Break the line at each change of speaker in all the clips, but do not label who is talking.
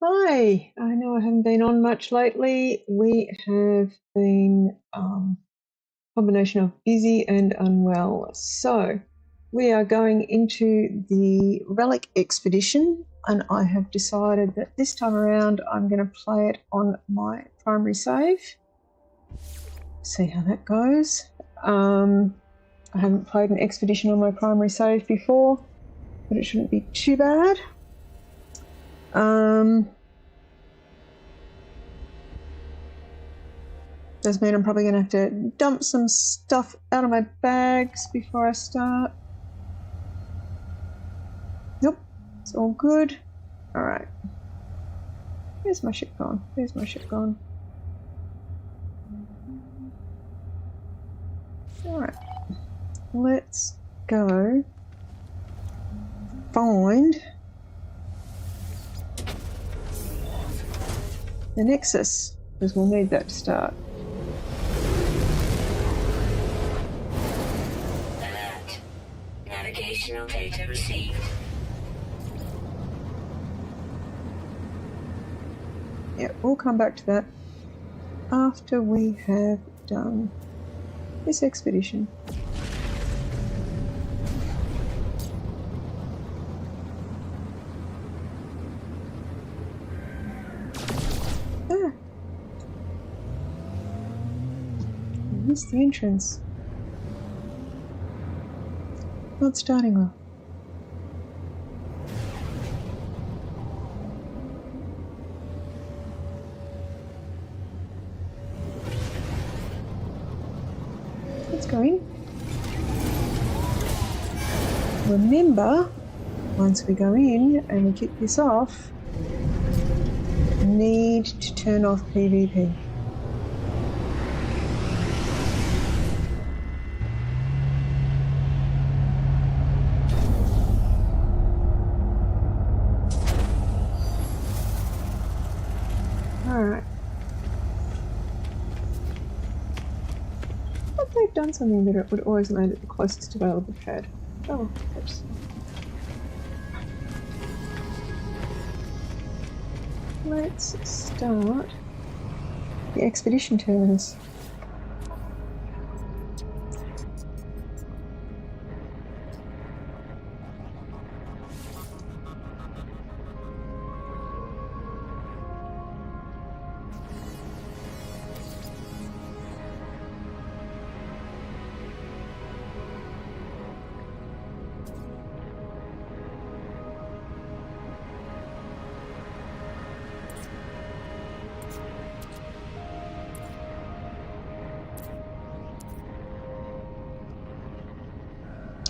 Hi, I know I haven't been on much lately. We have been combination of busy and unwell. So we are going into the Relic expedition, and I have decided that this time around I'm going to play it on my primary save. See how that goes. I haven't played an expedition on my primary save before, but it shouldn't be too bad. Does mean I'm probably going to have to dump some stuff out of my bags before I start. Nope, it's all good. All right. Where's my ship gone? Where's my ship gone? All right. Let's go find the Nexus, because we'll need that to start.
Alert. Navigational data received.
Yeah, we'll come back to that after we have done this expedition. Ah. I missed the entrance. Not starting well. Let's go in. Remember, once we go in and we kick this off, need to turn off PvP. Alright. But they've done something that it would always land at the closest available pad. Oh, oops. Let's start the expedition terminus.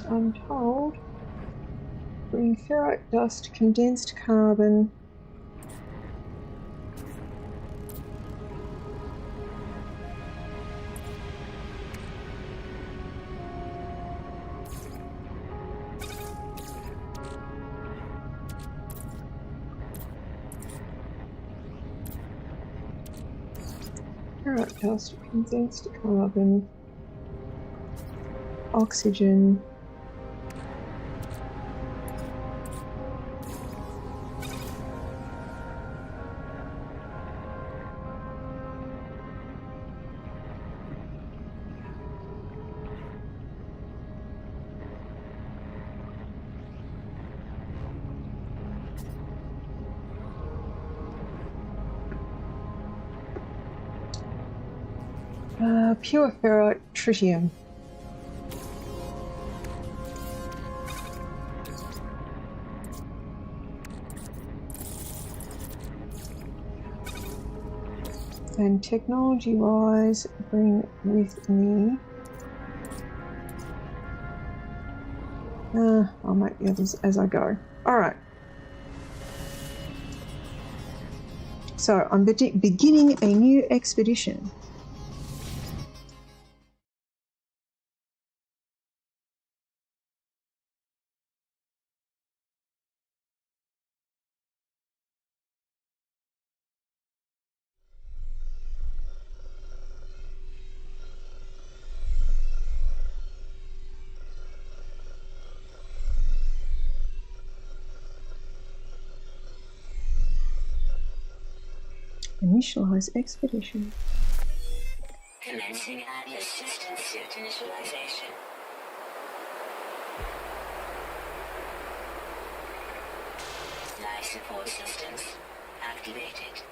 I'm told bring ferrite dust, condensed carbon, ferrite dust, condensed carbon, oxygen, pure ferrite tritium. And technology-wise, bring with me. I'll make the others as I go. All right. So I'm beginning a new expedition. Initialize expedition.
Commencing Atlas system suit initialization. Life support systems activated.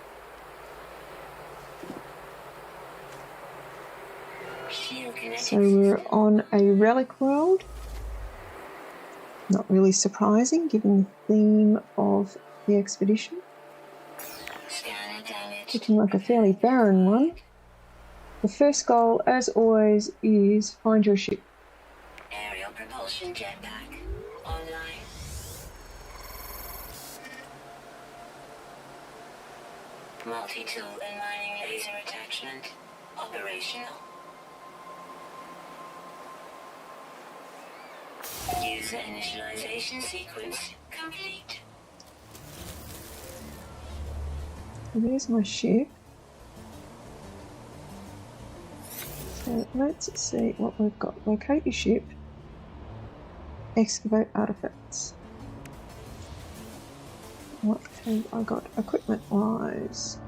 Shield kinetic
So we're on a relic world. Not really surprising given the theme of the expedition.
Scanner damage.
Looking like a fairly barren one. The first goal, as always, is find your ship.
Aerial propulsion jetpack online. Multi-tool and mining laser attachment operational. User initialization sequence complete.
There's my ship. So let's see what we've got. Locate your ship. Excavate artifacts. What have I got equipment-wise?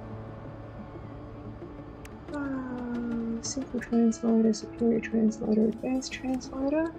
Simple translator, superior translator, advanced translator.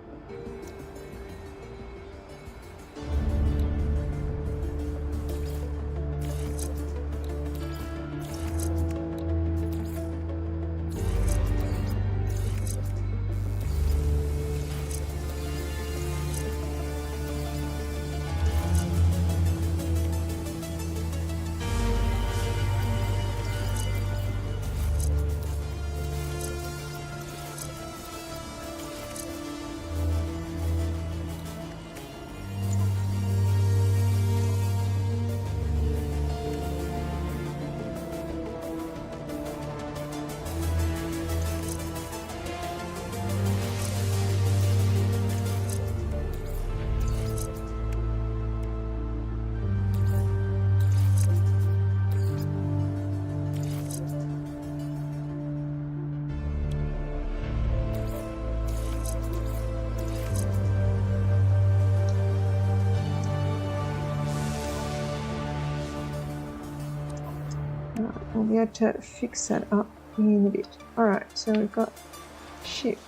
We'll be able to fix that up in a bit. Alright, so we've got ship.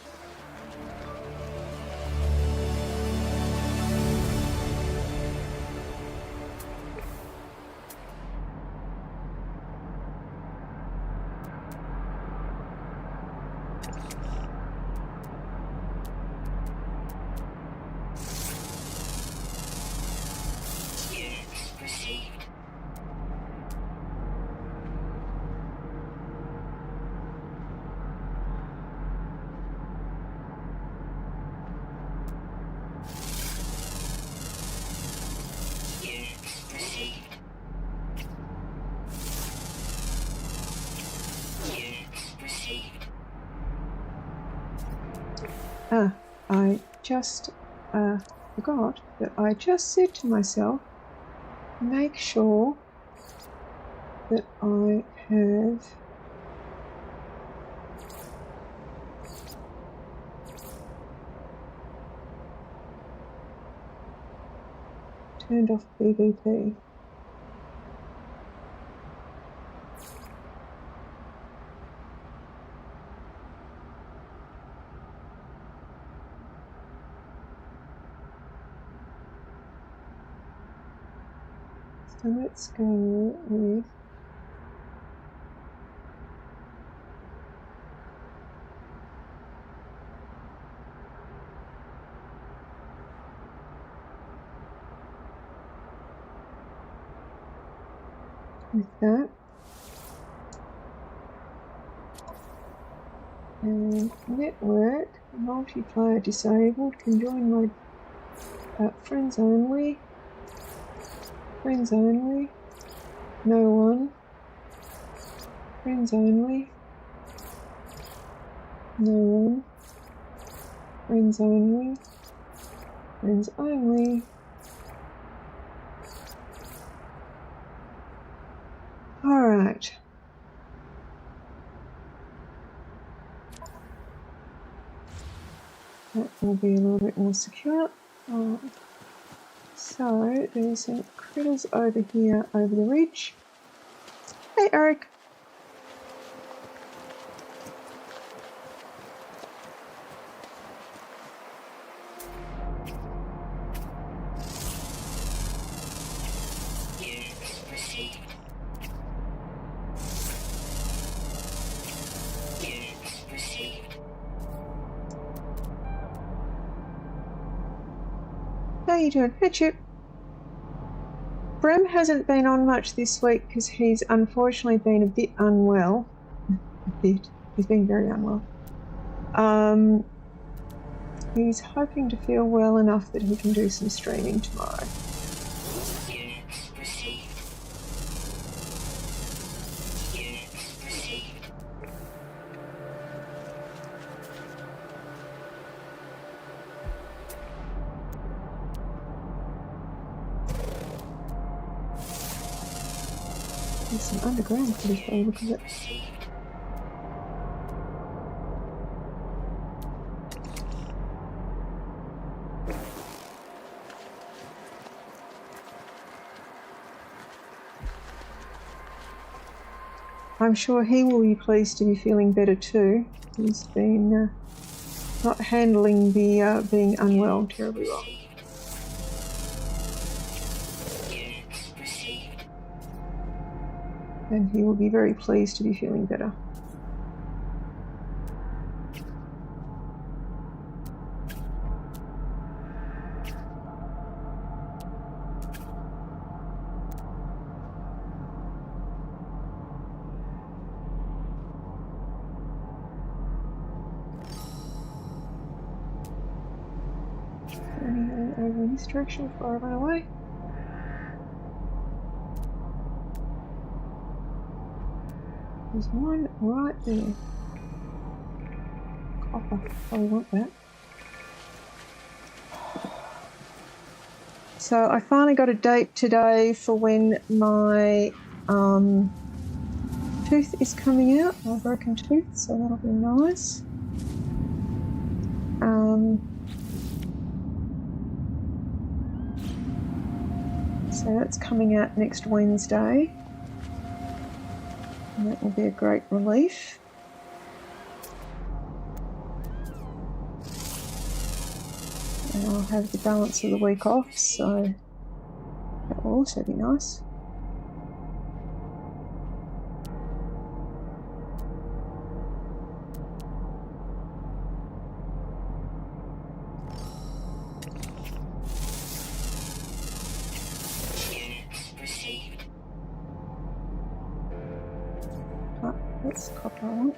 Units received. Units received. Units received.
I just forgot that I just said to myself, make sure that I have turned off PvP. So let's go with that. And network, multiplayer disabled, can join my friends only, no one, friends only, no one, friends only, friends only. Alright. That will be a little bit more secure. So there's some critters over here over the ridge. Hey Eric. how you doing? Hey, Chip. Brem hasn't been on much this week because he's unfortunately been a bit unwell. A bit. He's been very unwell. He's hoping to feel well enough that he can do some streaming tomorrow.
Units received. Units received.
There's some underground footage by the look of it.
Received.
I'm sure he will be pleased to be feeling better too. He's been not handling the being unwell terribly well.
Units received.
And he will be very pleased to be feeling better. Running over in this direction before I run away. There's one right there. Copper, probably want that. So I finally got a date today for when my tooth is coming out, my broken tooth, so that'll be nice. So that's coming out next Wednesday. And that will be a great relief. And I'll have the balance of the week off, so that will also be nice.
Units received.
Ah, that's copper I want.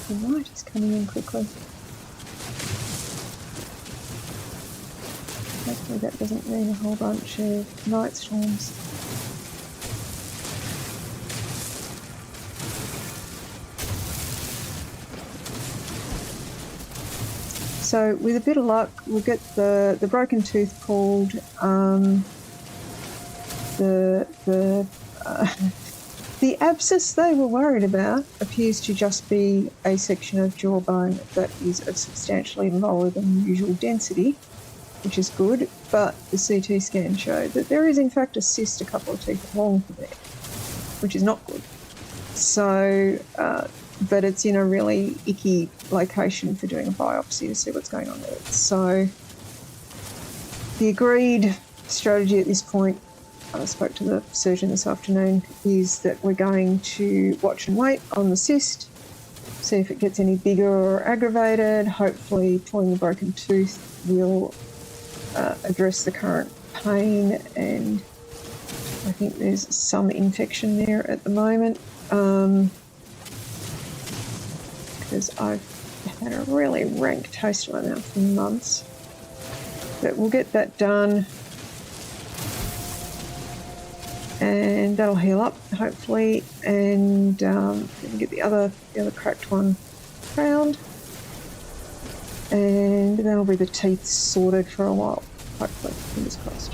The night is coming in quickly. Hopefully that doesn't mean a whole bunch of night storms. So with a bit of luck, we'll get the broken tooth pulled. The abscess they were worried about appears to just be a section of jawbone that is of substantially lower than usual density, which is good, but the CT scan showed that there is in fact a cyst a couple of teeth long for there, which is not good. So, but it's in a really icky location for doing a biopsy to see what's going on with it. So the agreed strategy at this point, I spoke to the surgeon this afternoon, is that we're going to watch and wait on the cyst, see if it gets any bigger or aggravated. Hopefully pulling the broken tooth will address the current pain, and I think there's some infection there at the moment, because I've had a really rank taste in my mouth for months. But we'll get that done, and that'll heal up hopefully, and get the other cracked one background. And that'll be the teeth sorted for a while, hopefully, fingers crossed.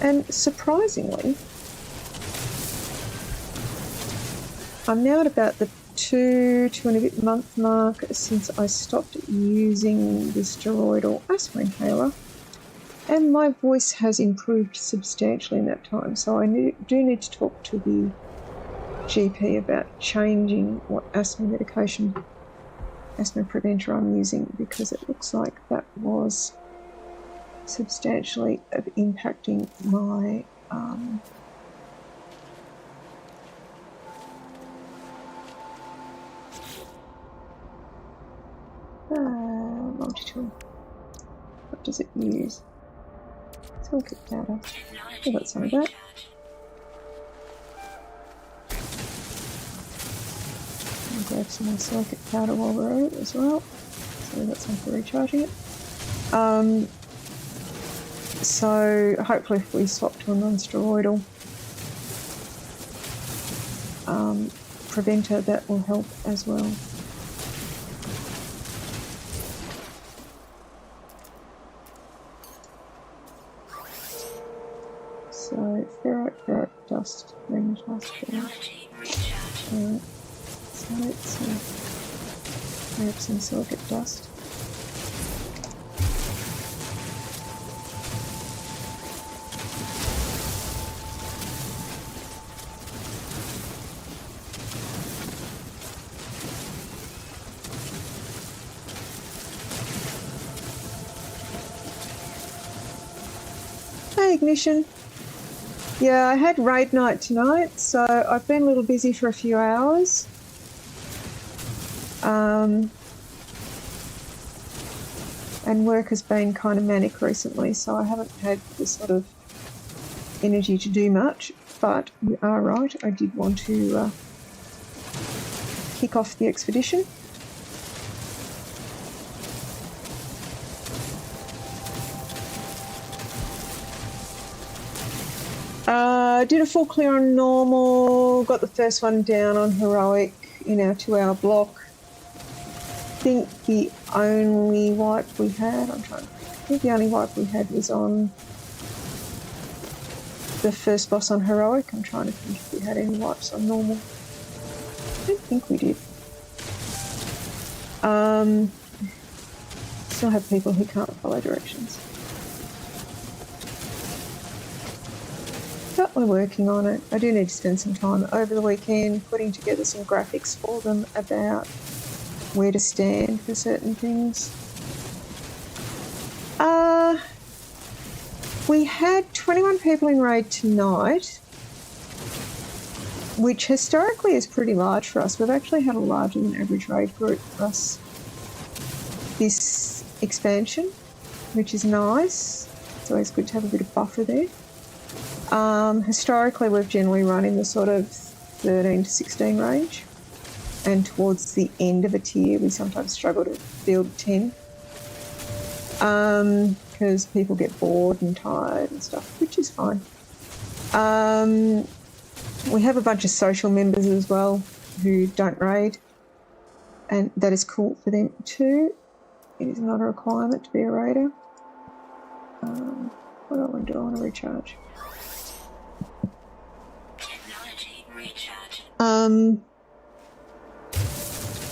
And surprisingly, I'm now at about the 2 and a bit month mark since I stopped using the steroidal asthma inhaler, and my voice has improved substantially in that time. So I do need to talk to the GP about changing what asthma preventer I'm using, because it looks like that was substantially impacting my multi-tool. What does it use? Silicate powder. I got some of that. I'll grab some more silicate powder while we're at it as well. So we've got some for recharging it. So hopefully if we swap to a non-steroidal preventer, that will help as well. So ferrite dust, magnetized ferrite. Alright, so let's grab some silicate dust. Hey Ignition. Yeah, I had raid night tonight, so I've been a little busy for a few hours. And work has been kind of manic recently, so I haven't had the sort of energy to do much. But you are right, I did want to kick off the expedition. Did a full clear on normal, got the first one down on heroic in our 2-hour block. I think the only wipe we had, I think the only wipe we had was on the first boss on heroic. I'm trying to think if we had any wipes on normal. I don't think we did. Still have people who can't follow directions. But we're working on it. I do need to spend some time over the weekend putting together some graphics for them about where to stand for certain things. We had 21 people in raid tonight, which historically is pretty large for us. We've actually had a larger than average raid group for us this expansion, which is nice. It's always good to have a bit of buffer there. Historically, we've generally run in the sort of 13 to 16 range, and towards the end of a tier, we sometimes struggle to build 10 because people get bored and tired and stuff, which is fine. We have a bunch of social members as well who don't raid, and that is cool for them too. It is not a requirement to be a raider. What do I want to do? I want to recharge.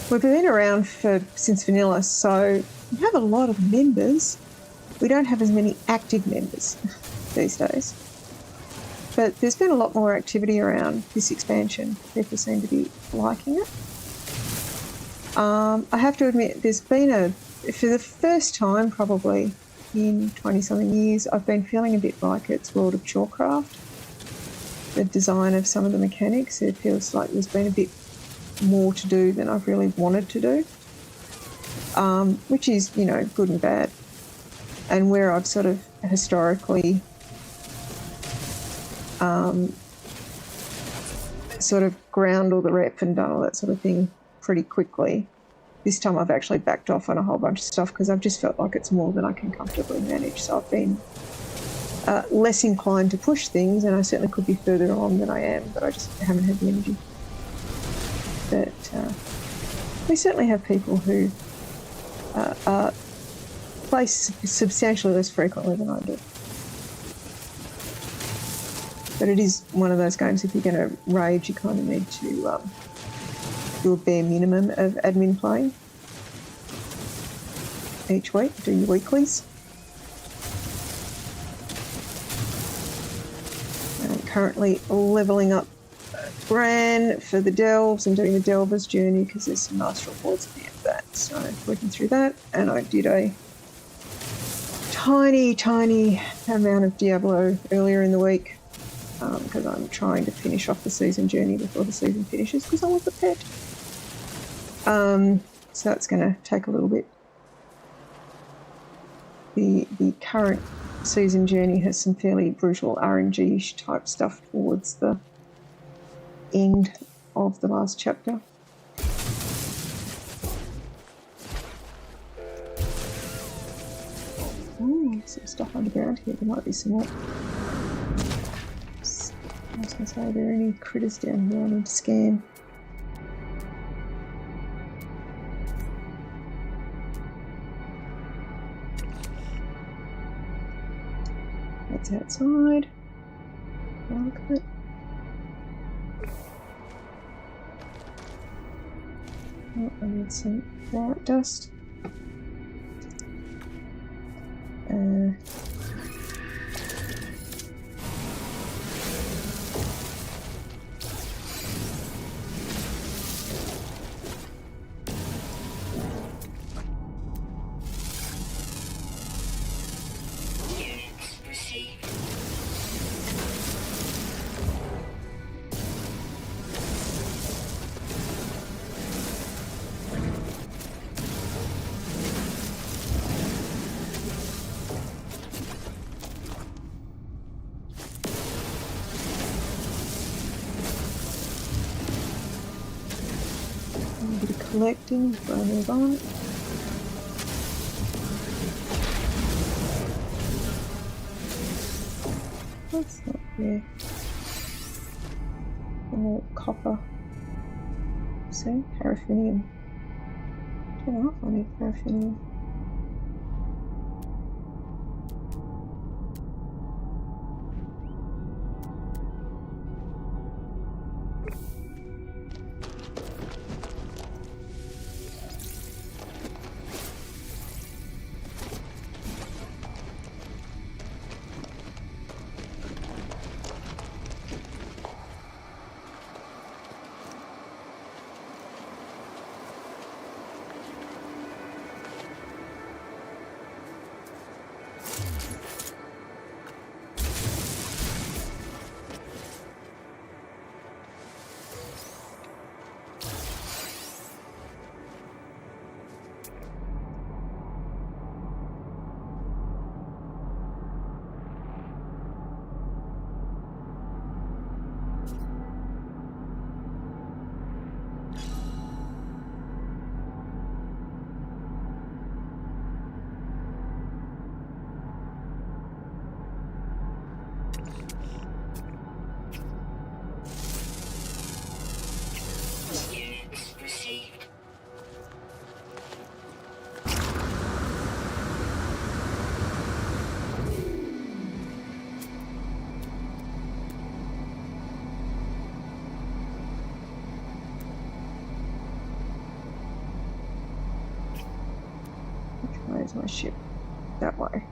We've been around since vanilla, so we have a lot of members. We don't have as many active members these days. But there's been a lot more activity around this expansion. People seem to be liking it. I have to admit, there's been for the first time probably in 20-something years, I've been feeling a bit like it's World of Chawcraft. The design of some of the mechanics, it feels like there's been a bit more to do than I've really wanted to do, which is, good and bad. And where I've sort of historically sort of ground all the rep and done all that sort of thing pretty quickly, this time I've actually backed off on a whole bunch of stuff because I've just felt like it's more than I can comfortably manage. So I've been less inclined to push things, and I certainly could be further along than I am, but I just haven't had the energy. But we certainly have people who play substantially less frequently than I do. But it is one of those games, if you're going to rage, you kind of need to do a bare minimum of admin playing each week, do your weeklies. I'm currently levelling up Gran for the Delves and doing the Delver's Journey because there's some nice rewards at the end of that. So working through that, and I did a tiny amount of Diablo earlier in the week because I'm trying to finish off the season journey before the season finishes because I want the pet. So that's going to take a little bit. The current season journey has some fairly brutal RNG type stuff towards the end of the last chapter. Oh, some stuff underground here. There might be some more. I was going to say, are there any critters down here I need to scan? That's outside. Look at it. Oh, I need some bright dust. A bit of collecting before I move on. What's that here? Oh, copper. See, paraffinium. I don't know if I need paraffinium. Where's my ship? That way.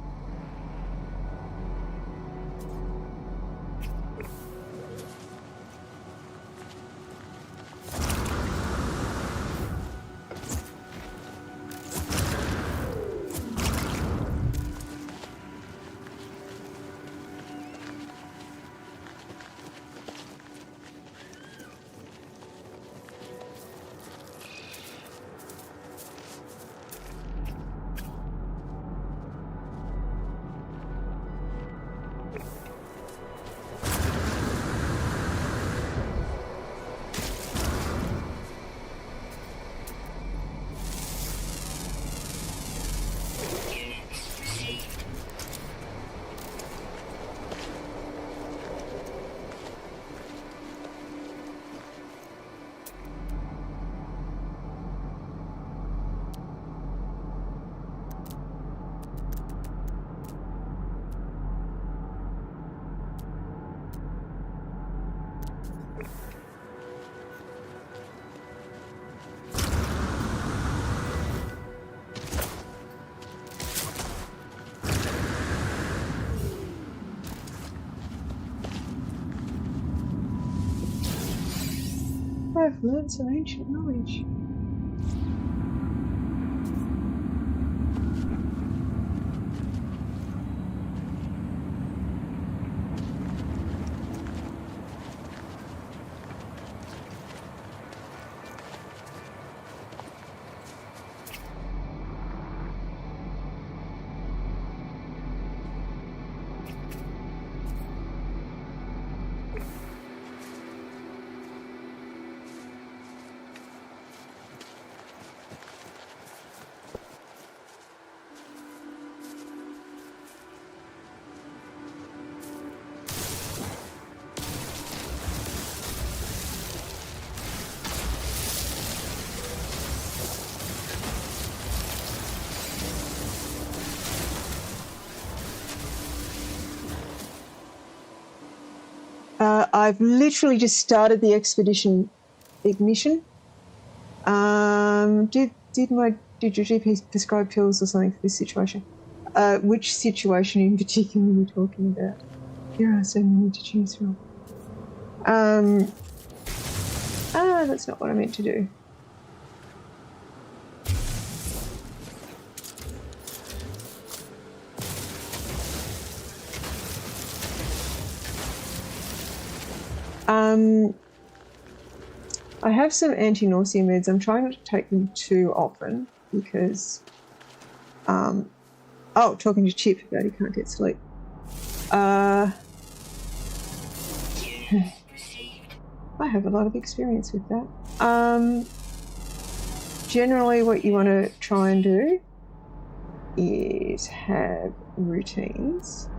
I've learned some ancient knowledge. I've literally just started the expedition ignition. Did your GP prescribe pills or something for this situation? Which situation in particular are we talking about? There are so many to choose from. That's not what I meant to do. I have some anti-nausea meds. I'm trying not to take them too often because, talking to Chip about he can't get sleep. I have a lot of experience with that. Generally what you want to try and do is have routines.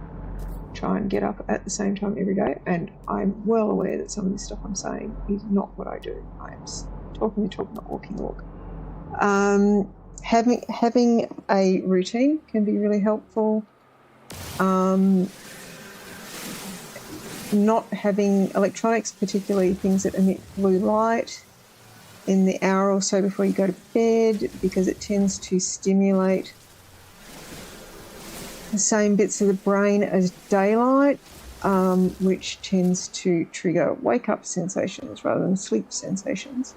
Try and get up at the same time every day, and I'm well aware that some of this stuff I'm saying is not what I do. I'm talking the talk, not walking the walk. Having a routine can be really helpful. Not having electronics, particularly things that emit blue light, in the hour or so before you go to bed, because it tends to stimulate the same bits of the brain as daylight, which tends to trigger wake-up sensations rather than sleep sensations.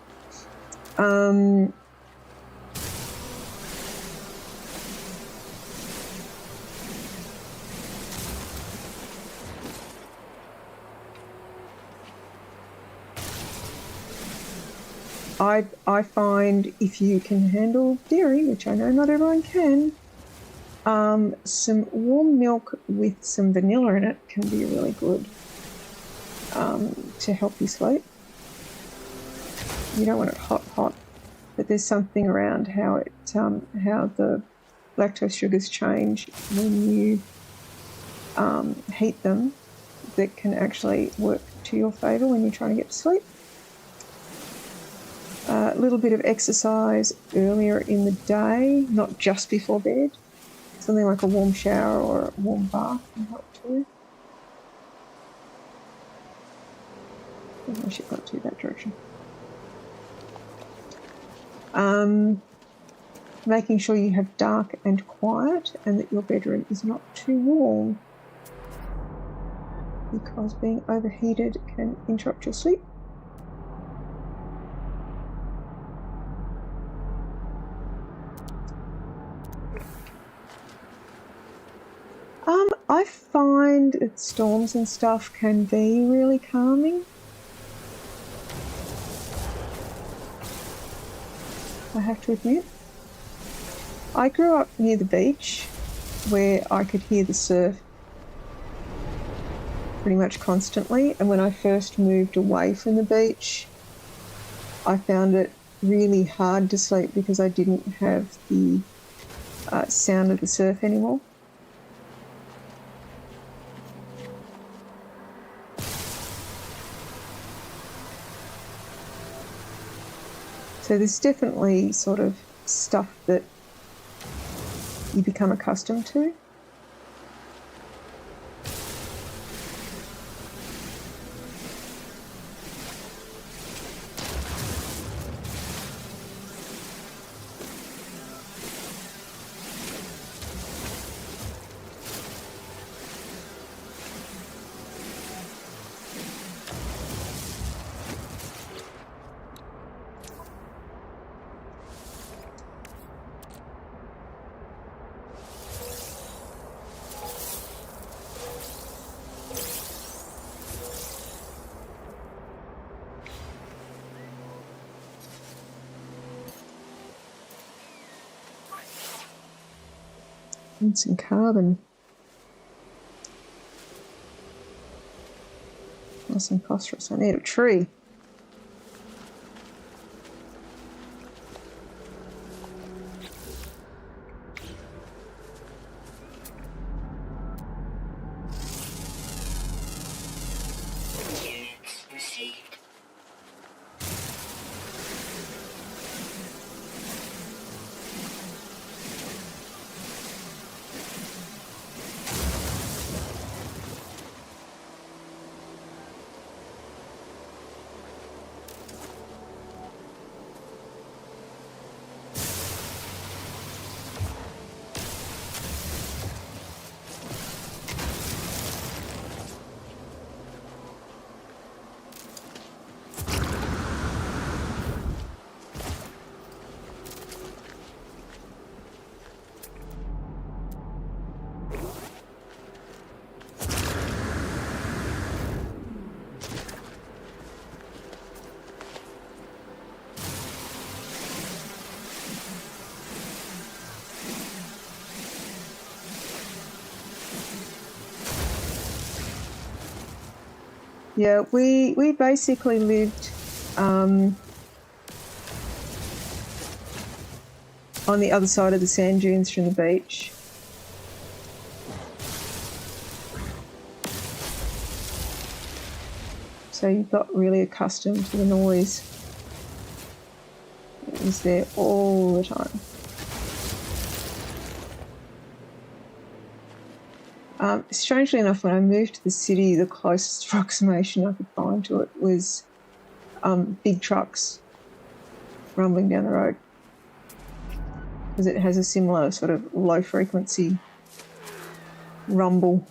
I find if you can handle dairy, which I know not everyone can, some warm milk with some vanilla in it can be really good to help you sleep. You don't want it hot, but there's something around how how the lactose sugars change when you heat them that can actually work to your favour when you're trying to get to sleep. A little bit of exercise earlier in the day, not just before bed. Something like a warm shower or a warm bath can help too. I should not do that direction. Making sure you have dark and quiet and that your bedroom is not too warm, because being overheated can interrupt your sleep. I find that storms and stuff can be really calming. I have to admit. I grew up near the beach where I could hear the surf pretty much constantly, and when I first moved away from the beach, I found it really hard to sleep because I didn't have the sound of the surf anymore. So there's definitely sort of stuff that you become accustomed to. And some carbon. Or some phosphorus. I need a tree.
Units received.
Yeah, we basically lived on the other side of the sand dunes from the beach. So you got really accustomed to the noise. It was there all the time. Strangely enough, when I moved to the city, the closest approximation I could find to it was big trucks rumbling down the road, because it has a similar sort of low frequency rumble.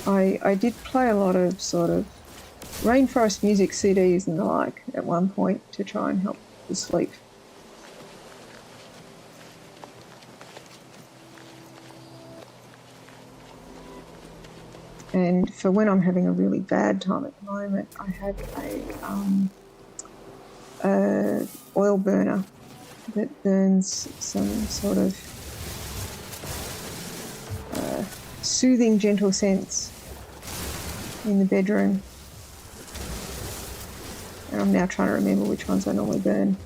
I did play a lot of sort of rainforest music CDs and the like at one point to try and help with sleep. And for when I'm having a really bad time at the moment, I have a oil burner that burns some sort of soothing, gentle scents in the bedroom. And I'm now trying to remember which ones I normally burn.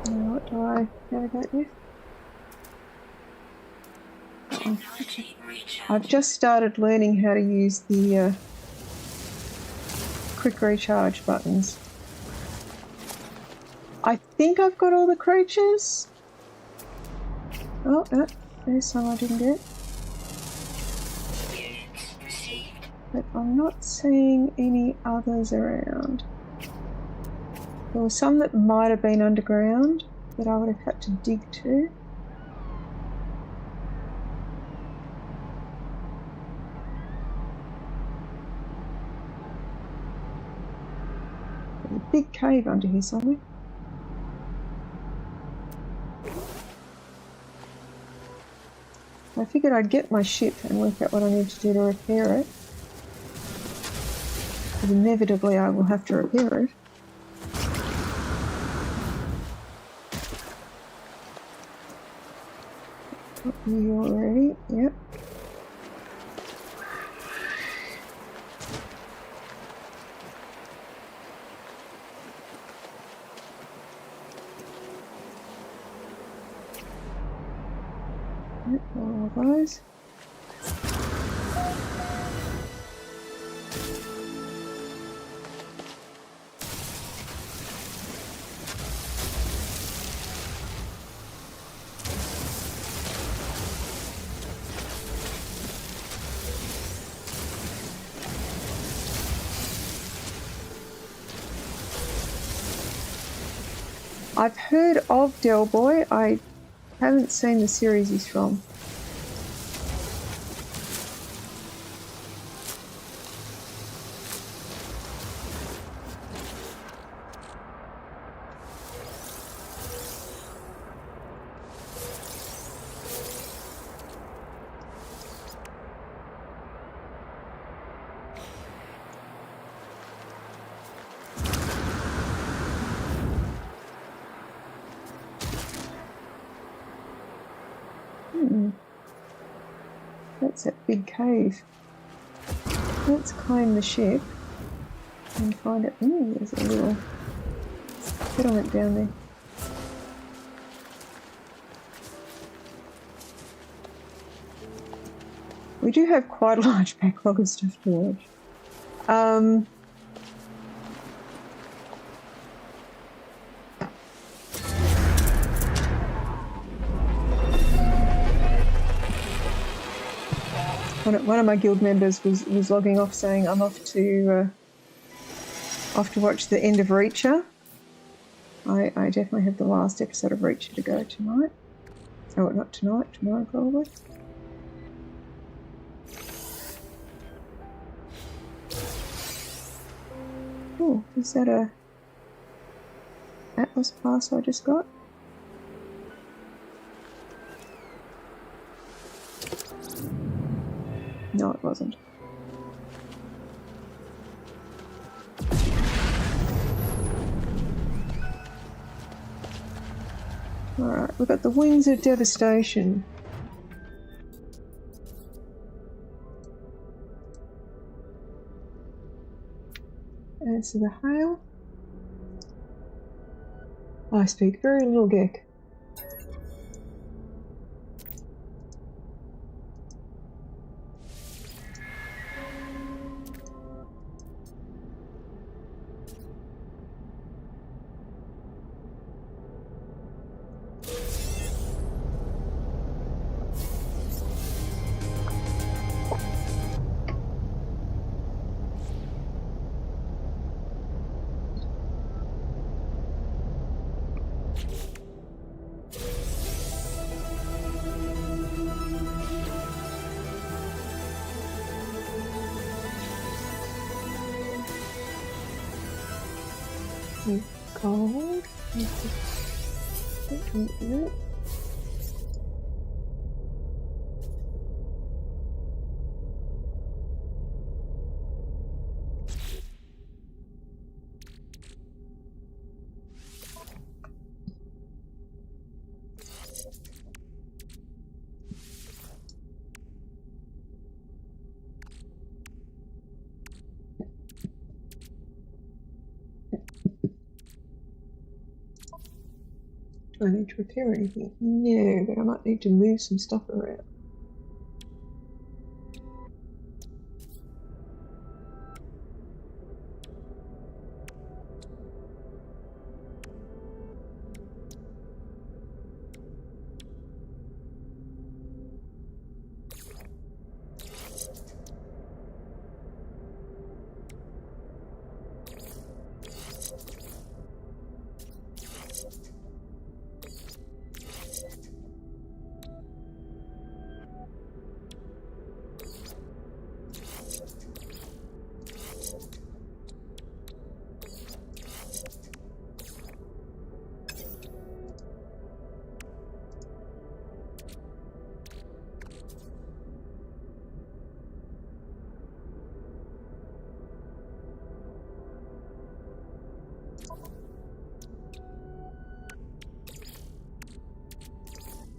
What do I navigate with?
Technology recharge.
I've just started learning how to use the quick recharge buttons. I think I've got all the creatures. Oh, there's some I didn't get.
Units received.
But I'm not seeing any others around. There were some that might have been underground that I would have had to dig to. There's a big cave under here somewhere. I figured I'd get my ship and work out what I need to do to repair it. But inevitably I will have to repair it. You already? Yep. Yep, all those. I've heard of Del Boy. I haven't seen the series he's from. That's that big cave. Let's climb the ship and find it. There's a little settlement down there. We do have quite a large backlog of stuff to watch. One of my guild members was logging off saying I'm off to watch the end of Reacher. I definitely have the last episode of Reacher to go tonight. Oh, not tonight, tomorrow probably. Oh, is that a Atlas pass I just got? No, it wasn't. Alright, we've got the Wings of Devastation. Answer the hail. I speak very little Geck. Gold. Do I need to repair anything? No, but I might need to move some stuff around.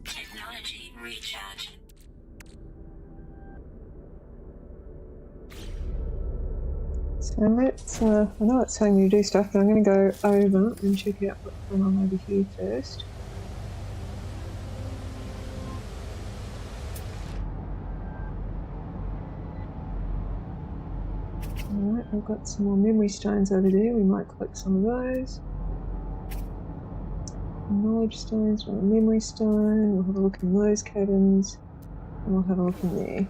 Technology recharge.
So let's, I know it's telling me to do stuff, but I'm going to go over and check out what's going on over here first. Alright, I've got some more memory stones over there, we might collect some of those. Knowledge stones, one memory stone, we'll have a look in those cabins, and we'll have a look in there.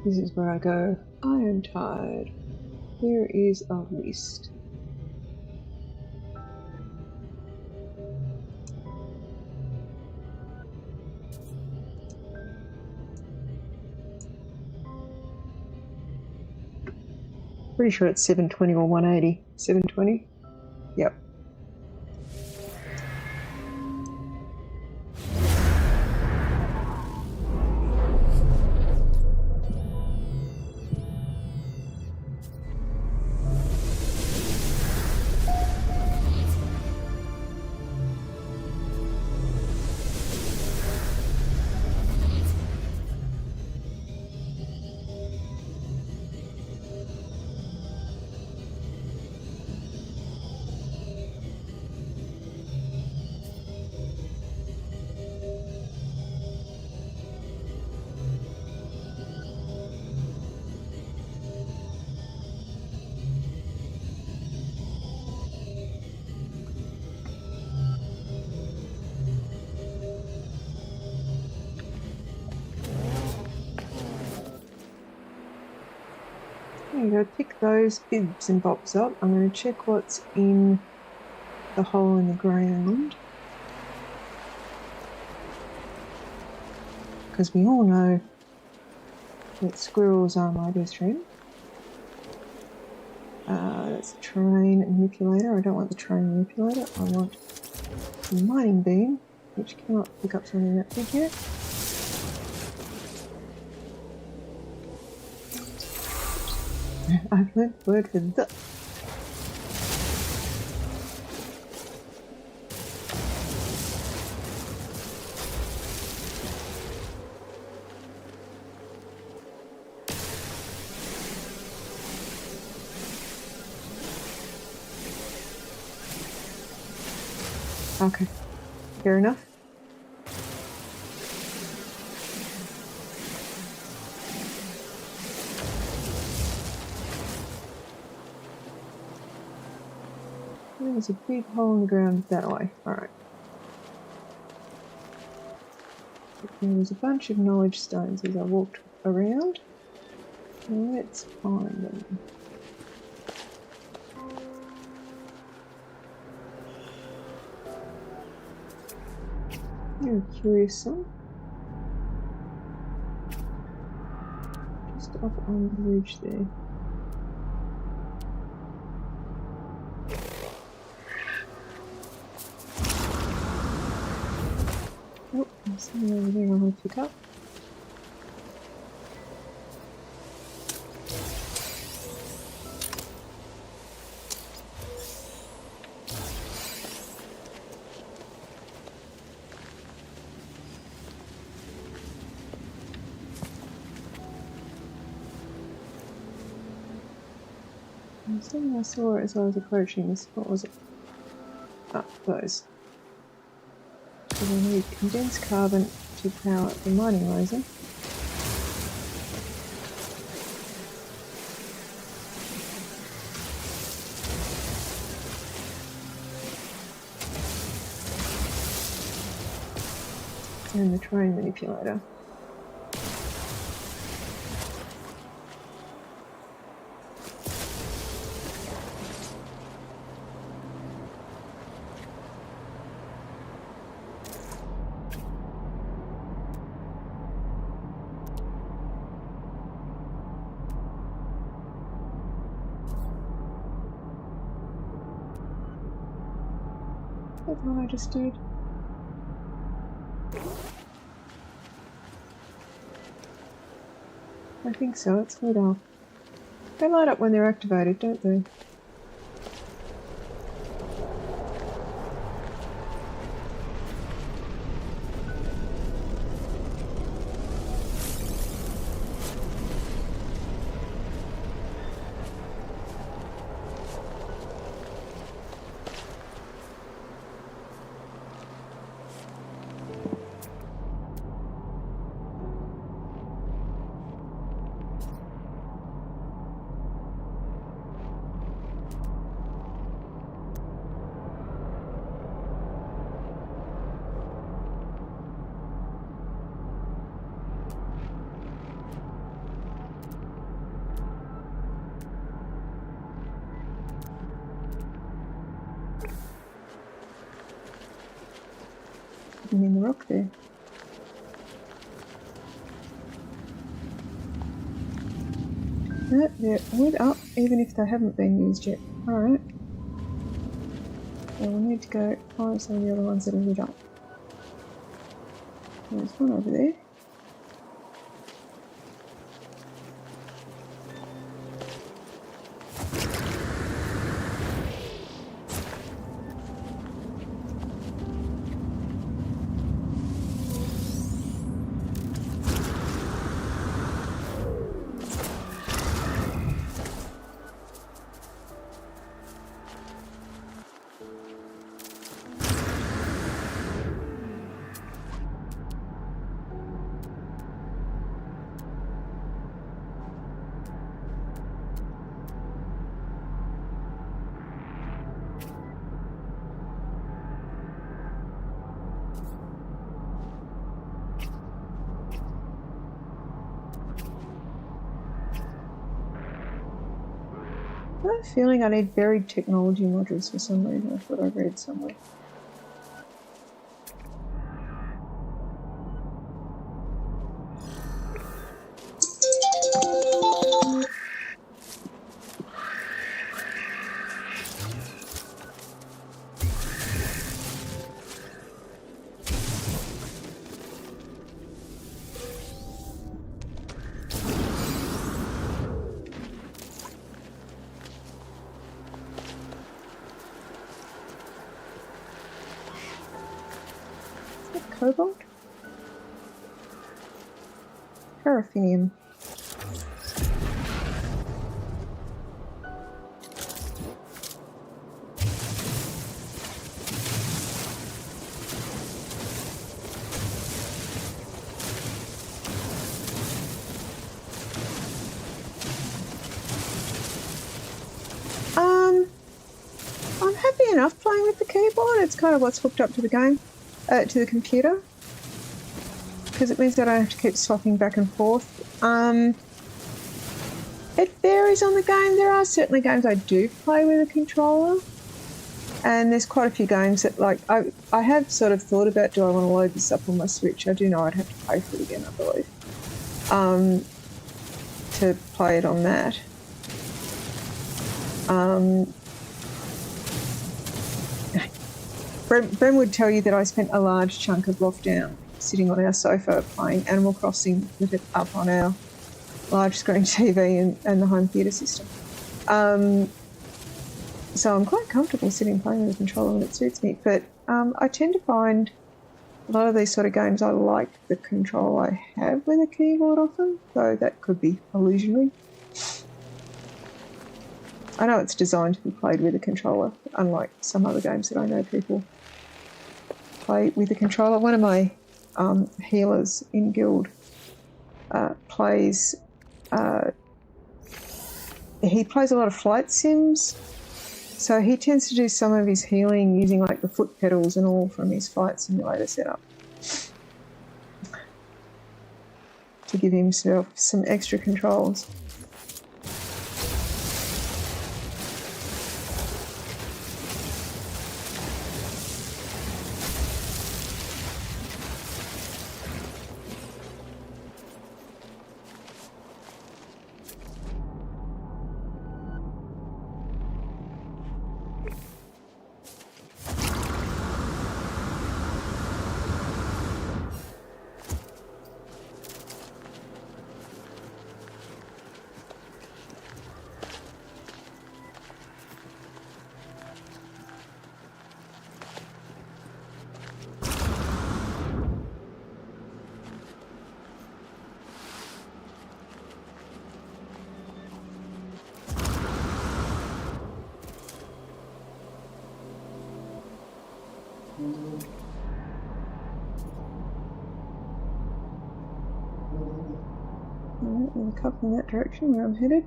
This is where I go, I am tired. Here is a list. Pretty sure it's 720 or 180. 720? Yep. There you go, pick those bits and bobs up. I'm going to check what's in the hole in the ground. Because we all know that squirrels are my best friend. That's a terrain manipulator. I don't want the terrain manipulator. I want the mining beam, which cannot pick up something that big yet. I've learned the word for the. Okay, fair enough. There's a big hole in the ground that way. Alright. There was a bunch of knowledge stones as I walked around. Let's find them. You're a curious son. Just up on the ridge there. Oh, there's something over there I want to pick up. There's something I saw as I was approaching this. What was it? Ah, those. So we need condensed carbon to power the mining laser. And the terrain manipulator. That's what I just did. I think so, it's lit off. They light up when they're activated, don't they? hidden in the rock there. No, they're wood up, even if they haven't been used yet. Alright. So we need to go find some of the other ones that are lit up. There's one over there. I have a feeling I need buried technology modules for some reason. I thought I read somewhere. Cobalt? Paraffinium. I'm happy enough playing with the keyboard. It's kind of what's hooked up to the game, to the computer, because it means that I don't have to keep swapping back and forth. It varies on the game. There are certainly games I do play with a controller, and there's quite a few games that, like, I have sort of thought about, do I want to load this up on my Switch? I do know I'd have to pay for it again, I believe, to play it on that. Brem would tell you that I spent a large chunk of lockdown sitting on our sofa playing Animal Crossing with it up on our large screen TV and the home theatre system. So I'm quite comfortable sitting playing with a controller when it suits me, but I tend to find a lot of these sort of games I like the control I have with a keyboard often, though that could be illusionary. I know it's designed to be played with a controller, unlike some other games that I know people play with a controller. One of my healers in Guild plays a lot of flight sims, so he tends to do some of his healing using like the foot pedals and all from his flight simulator setup to give himself some extra controls. Alright, there's a couple in that direction where I'm headed.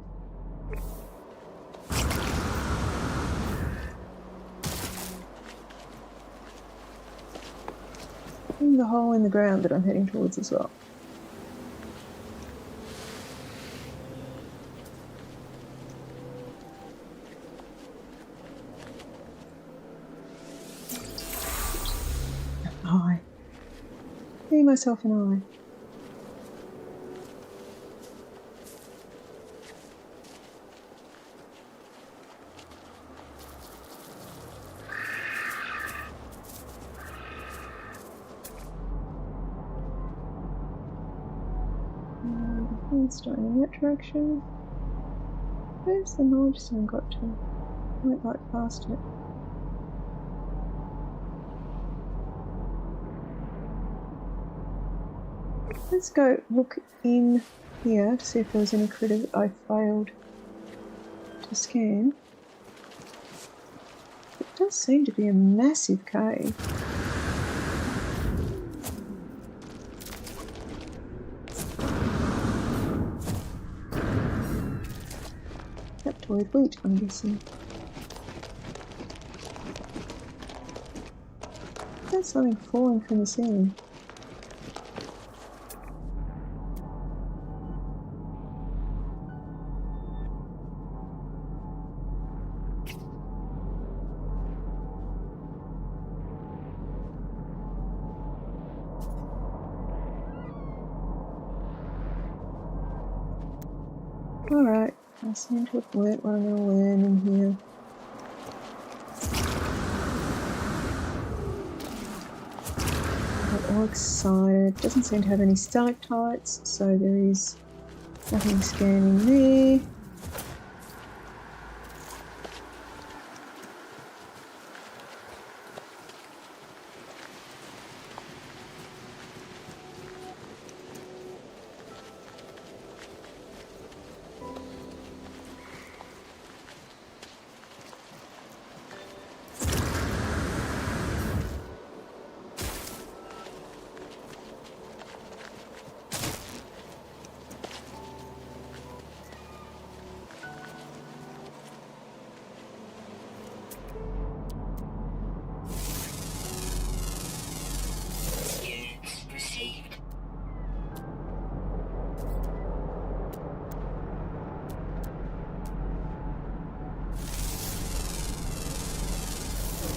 And the hole in the ground that I'm heading towards as well. Hi. me, myself and I. It's going in that direction. Where's the knowledge zone got to? I went right past it. Let's go look in here to see if there was any critter that I failed to scan. It does seem to be a massive cave. Haptoid wheat, I'm guessing. There's something falling from the ceiling. Alright, I seem to have learnt what I'm going to learn in here. I'm all excited. Doesn't seem to have any stalactites, so there is nothing scanning there.
Units received.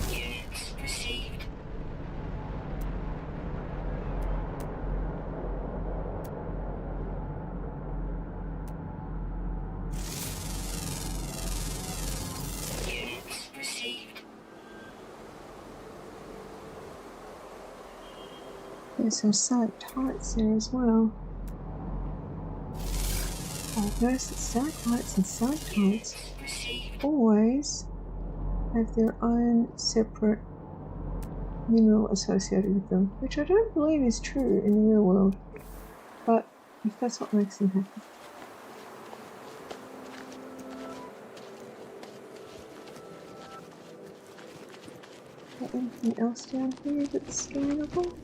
Units received. Units received.
There's some stalactites there as well. I've noticed that stalagmites and stalactites
Received.
always have their own separate mineral associated with them, which I don't believe is true in the real world, but if that's what makes them happy. Is there anything else down here that's scannable?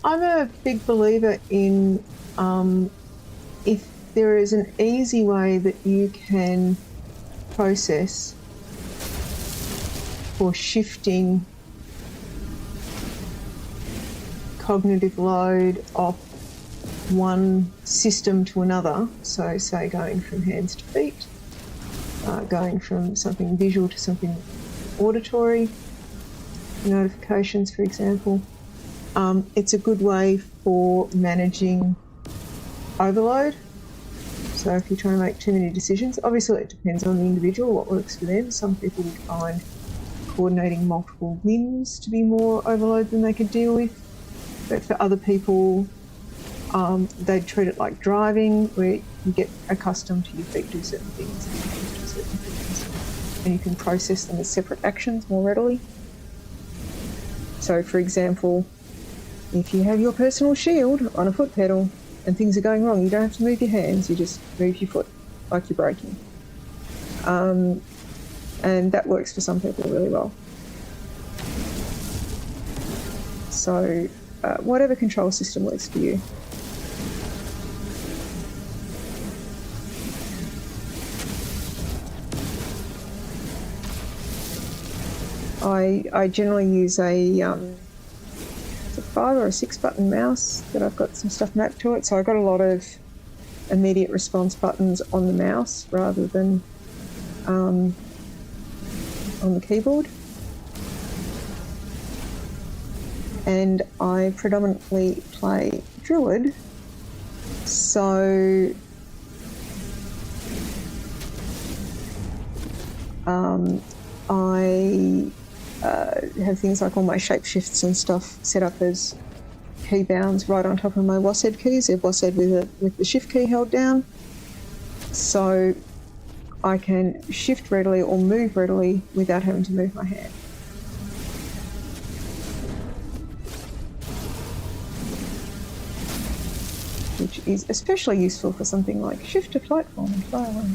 I'm a big believer in if there is an easy way that you can process for shifting cognitive load off one system to another, so say going from hands to feet, going from something visual to something auditory, notifications for example, it's a good way for managing overload. So if you're trying to make too many decisions, obviously it depends on the individual, what works for them. Some people would find coordinating multiple limbs to be more overload than they could deal with. But for other people, they'd treat it like driving, where you get accustomed to your feet do certain things and your hands do certain things. And you can process them as separate actions more readily. So for example, if you have your personal shield on a foot pedal and things are going wrong, you don't have to move your hands, you just move your foot like you're braking. And that works for some people really well. So whatever control system works for you. I generally use a 5 or a 6 button mouse that I've got some stuff mapped to it, so I've got a lot of immediate response buttons on the mouse rather than on the keyboard. And I predominantly play Druid, so I have things like all my shapeshifts and stuff set up as keybounds right on top of my WASD keys. They're WASD with the shift key held down, so I can shift readily or move readily without having to move my hand. Which is especially useful for something like shift to platform and fly away.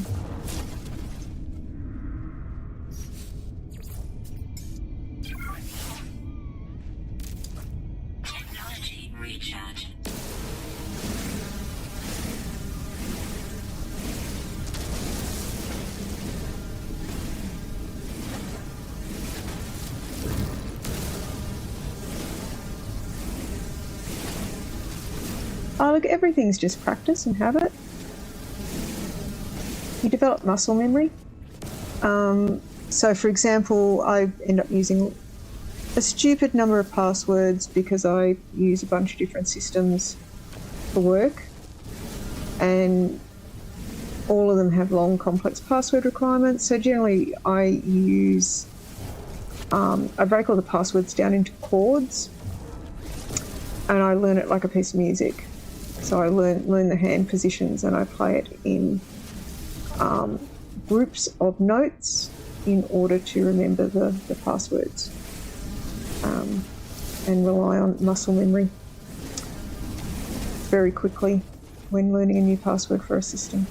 Technology recharge.
Oh, look, everything's just practice and habit. You develop muscle memory. So, for example, I end up using a stupid number of passwords because I use a bunch of different systems for work, and all of them have long, complex password requirements. So generally, I break all the passwords down into chords, and I learn it like a piece of music. So I learn the hand positions, and I play it in groups of notes in order to remember the passwords, and rely on muscle memory very quickly when learning a new password for a system.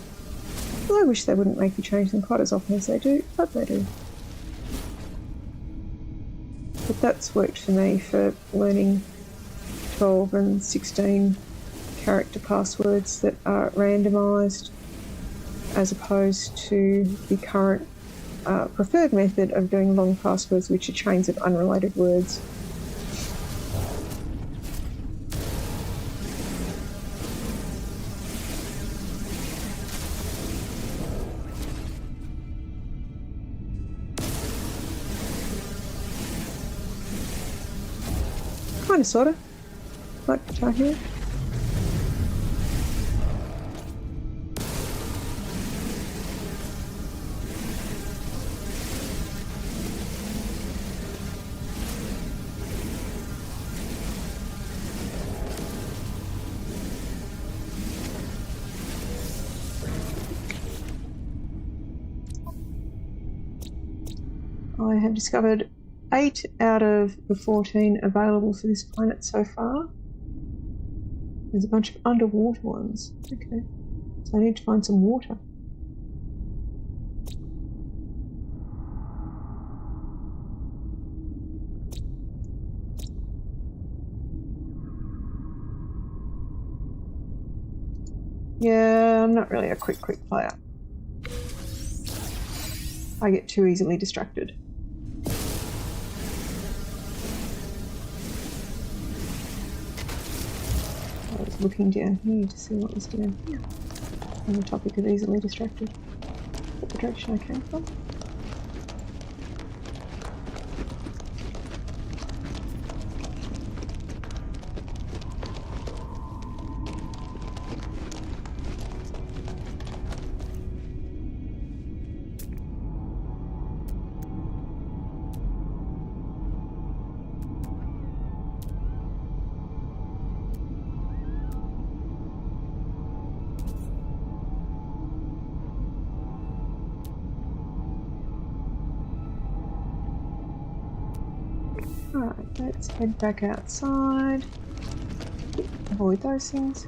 Well, I wish they wouldn't make you change them quite as often as they do, but they do. But that's worked for me for learning 12 and 16 character passwords that are randomised, as opposed to the current preferred method of doing long passwords, which are chains of unrelated words. Kind of, sort of, like Guitar Hero. I have discovered 8 out of the 14 available for this planet so far. There's a bunch of underwater ones. Okay, so I need to find some water. Yeah, I'm not really a quick player. I get too easily distracted. I was looking down here to see what was down here. On the topic of easily distracted. What the direction I came from? Alright, let's head back outside. Avoid those things.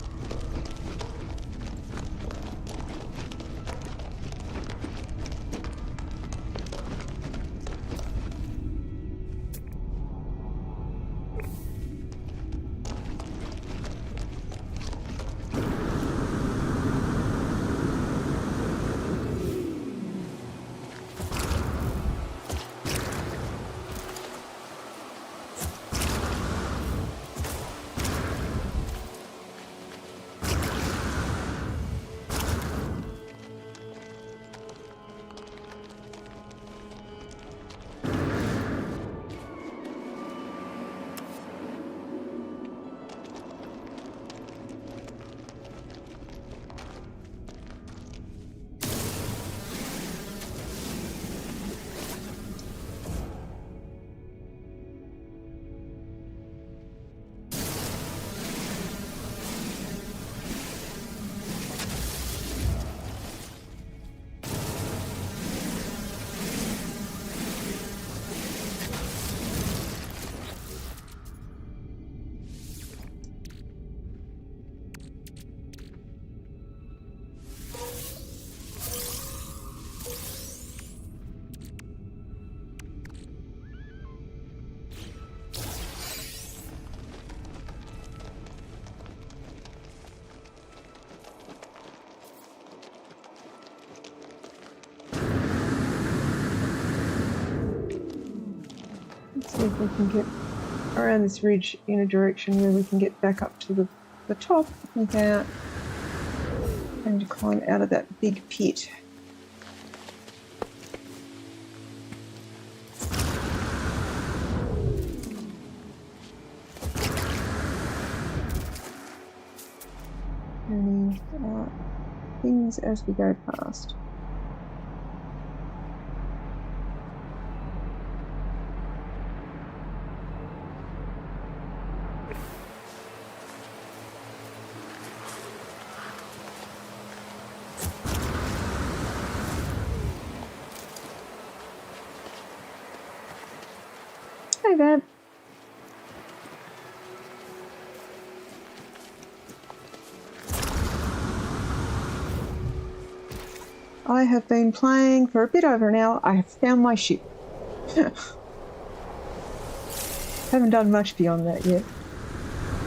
if we can get around this ridge in a direction where we can get back up to the top without having to climb out of that big pit. And things as we go past. Hey there. I have been playing for a bit over an hour. I have found my ship. Haven't done much beyond that yet.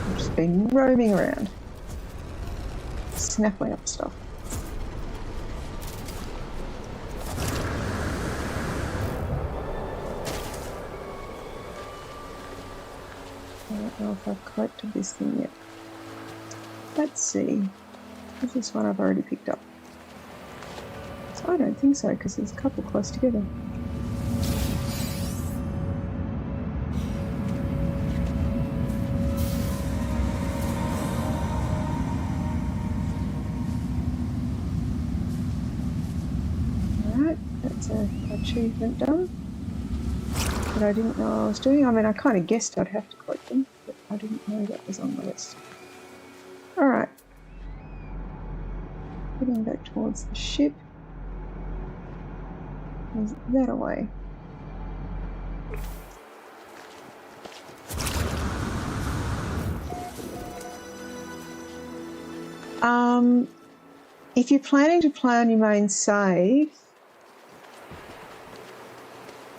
I've just been roaming around, snapping up stuff. I don't know if I've collected this thing yet. Let's see. Is this one I've already picked up? So I don't think so, because there's a couple close together. Alright, that's an achievement done. That I didn't know I was doing. I mean, I kind of guessed I'd have to collect them, but I didn't know that was on the list. Alright. Heading back towards the ship. Is that away? If you're planning to play on your main save,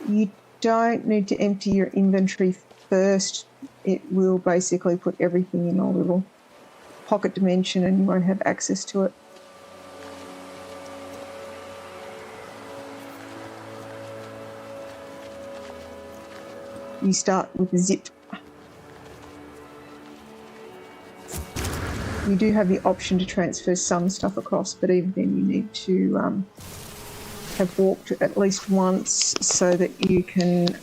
you don't need to empty your inventory first. It will basically put everything in a little pocket dimension and you won't have access to it. You start with zip. You do have the option to transfer some stuff across, but even then you need to have walked at least once so that you can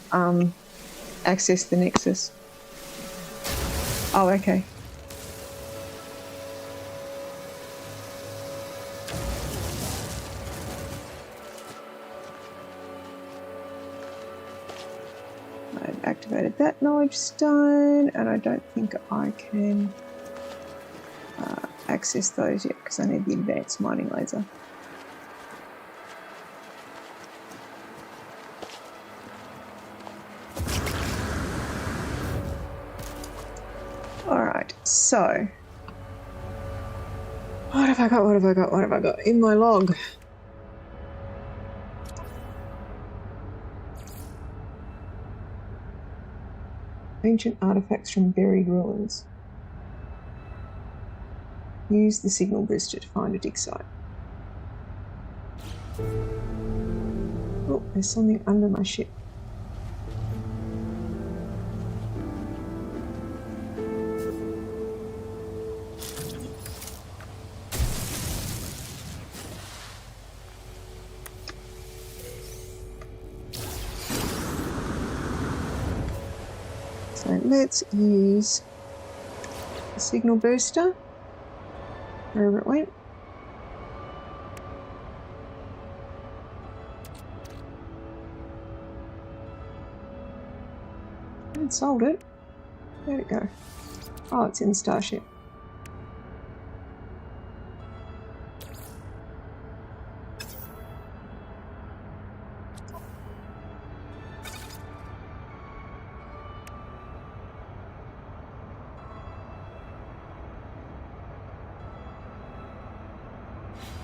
access the Nexus. Oh, okay. I've activated that knowledge stone, and I don't think I can access those yet because I need the advanced mining laser. Alright, so what have I got in my log? Ancient artifacts from buried ruins. Use the signal booster to find a dig site. Oh, there's something under my ship. So let's use the signal booster. Wherever it went. And sold it. Where'd it go? Oh, it's in the starship.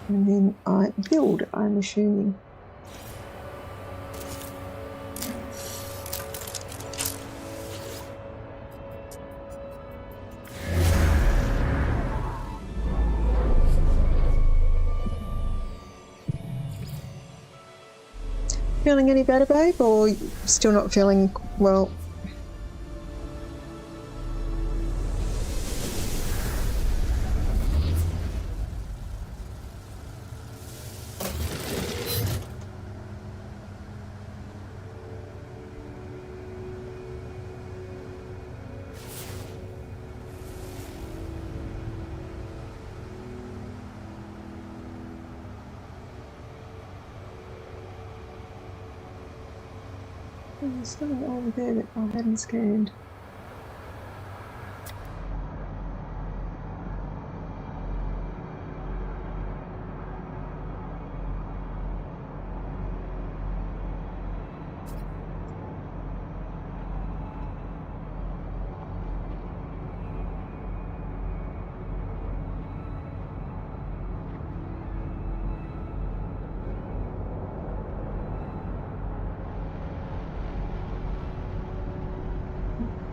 And then I build, I'm assuming. Feeling any better, babe, or still not feeling well? Oh, there's something over there that I hadn't scanned.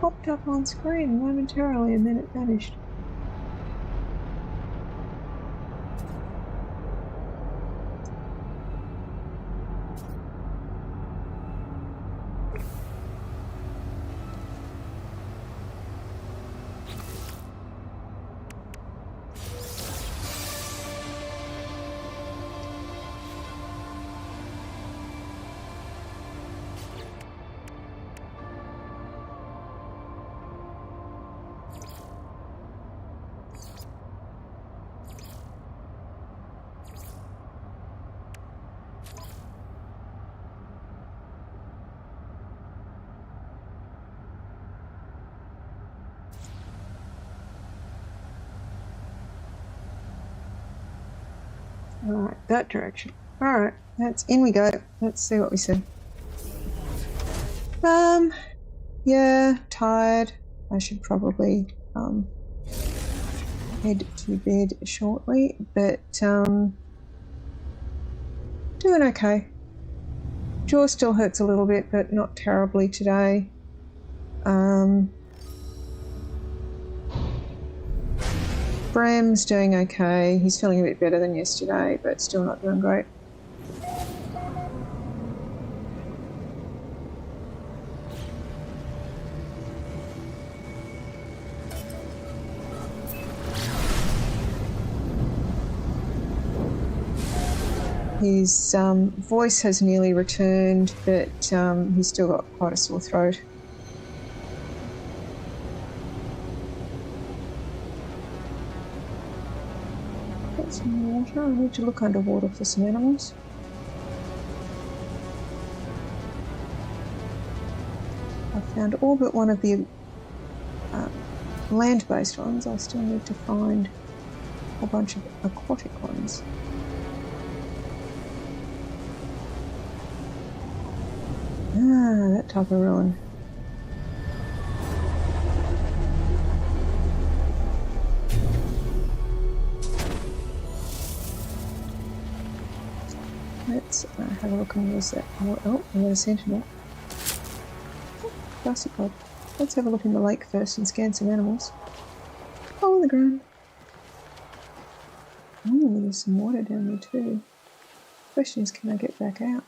Popped up on screen momentarily and then it vanished. Alright, that direction. Alright, that's in we go. Let's see what we see. Yeah, tired. I should probably head to bed shortly, but doing okay. Jaw still hurts a little bit, but not terribly today. Bram's doing okay. He's feeling a bit better than yesterday, but still not doing great. His voice has nearly returned, but he's still got quite a sore throat. Got some water. I need to look underwater for some animals. I found all but one of the land-based ones. I still need to find a bunch of aquatic ones. Ah, that type of ruin. Let's have a look and use that. Oh, we got a sentinel. Oh, plastic pod. Let's have a look in the lake first and scan some animals. Oh, on the ground. Oh, there's some water down there too. Question is, can I get back out?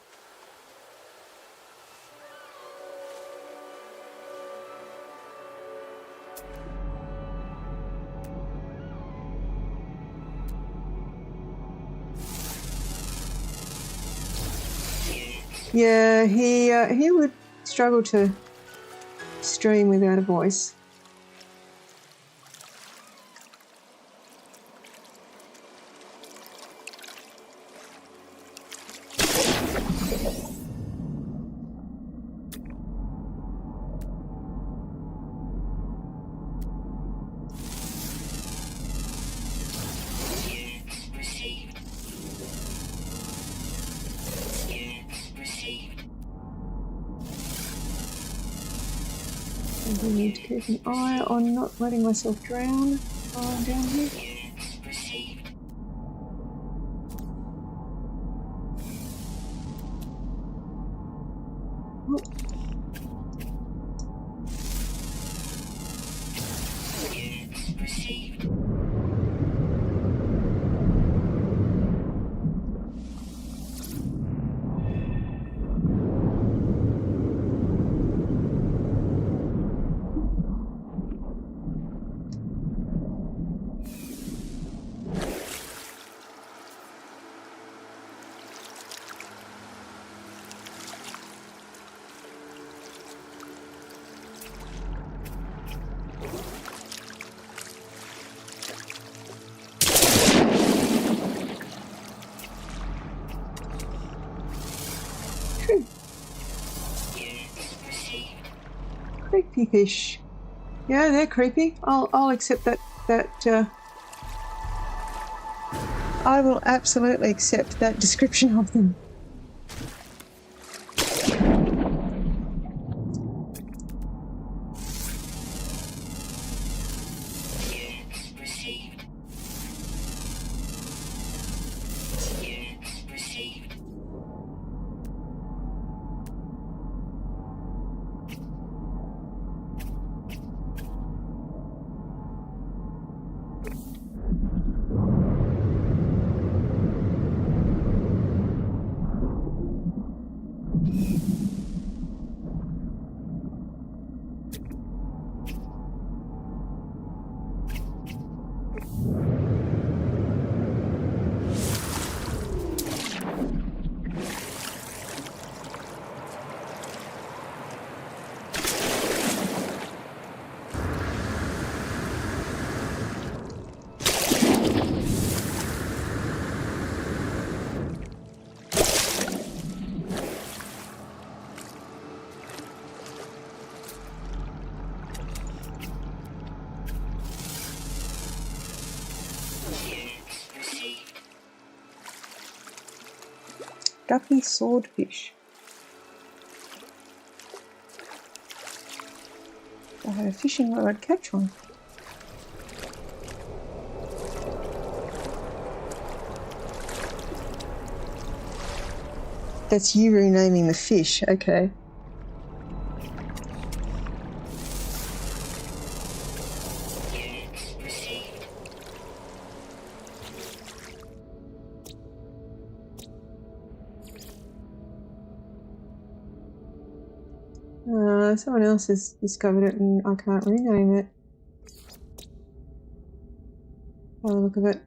Yeah, he would struggle to stream without a voice. I need to keep an eye on not letting myself drown while I'm down here. Oh. creepy fish. Yeah, they're creepy. I'll accept that. I will absolutely accept that description of them.
Units received. Units received. Units received.
Ducky swordfish. If I had a fishing rod, I'd catch one. That's you renaming the fish, okay.
Units received.
Someone else has discovered it and I can't rename it. By the look of it.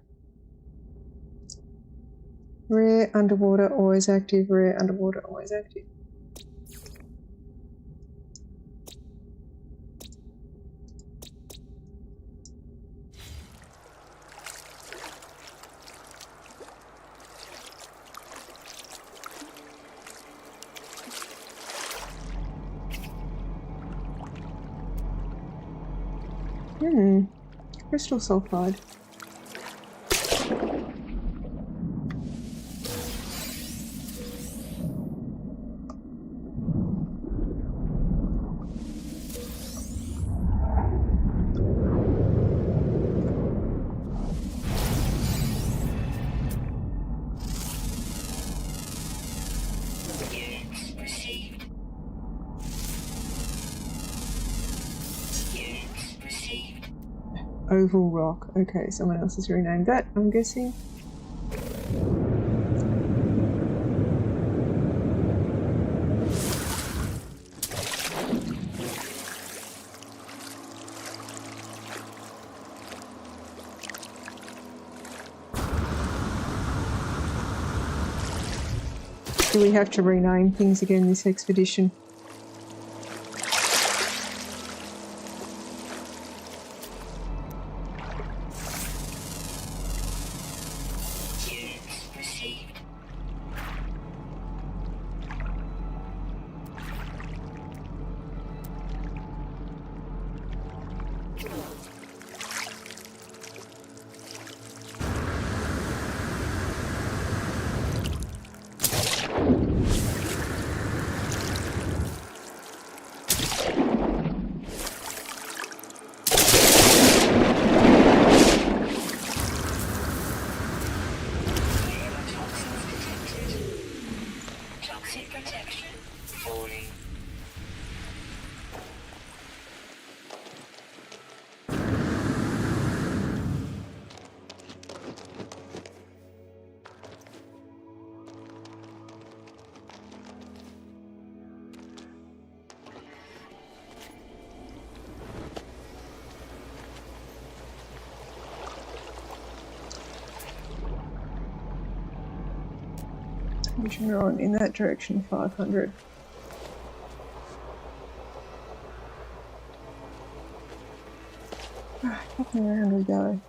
Rare underwater, always active. Rare underwater, always active. Crystal sulfide.
Units received. Units received.
Oval rock. Okay, someone else has renamed that, I'm guessing. Do we have to rename things again this expedition?
Units received. Toxic protection falling.
Pushing on in that direction, 500. Up and around we go.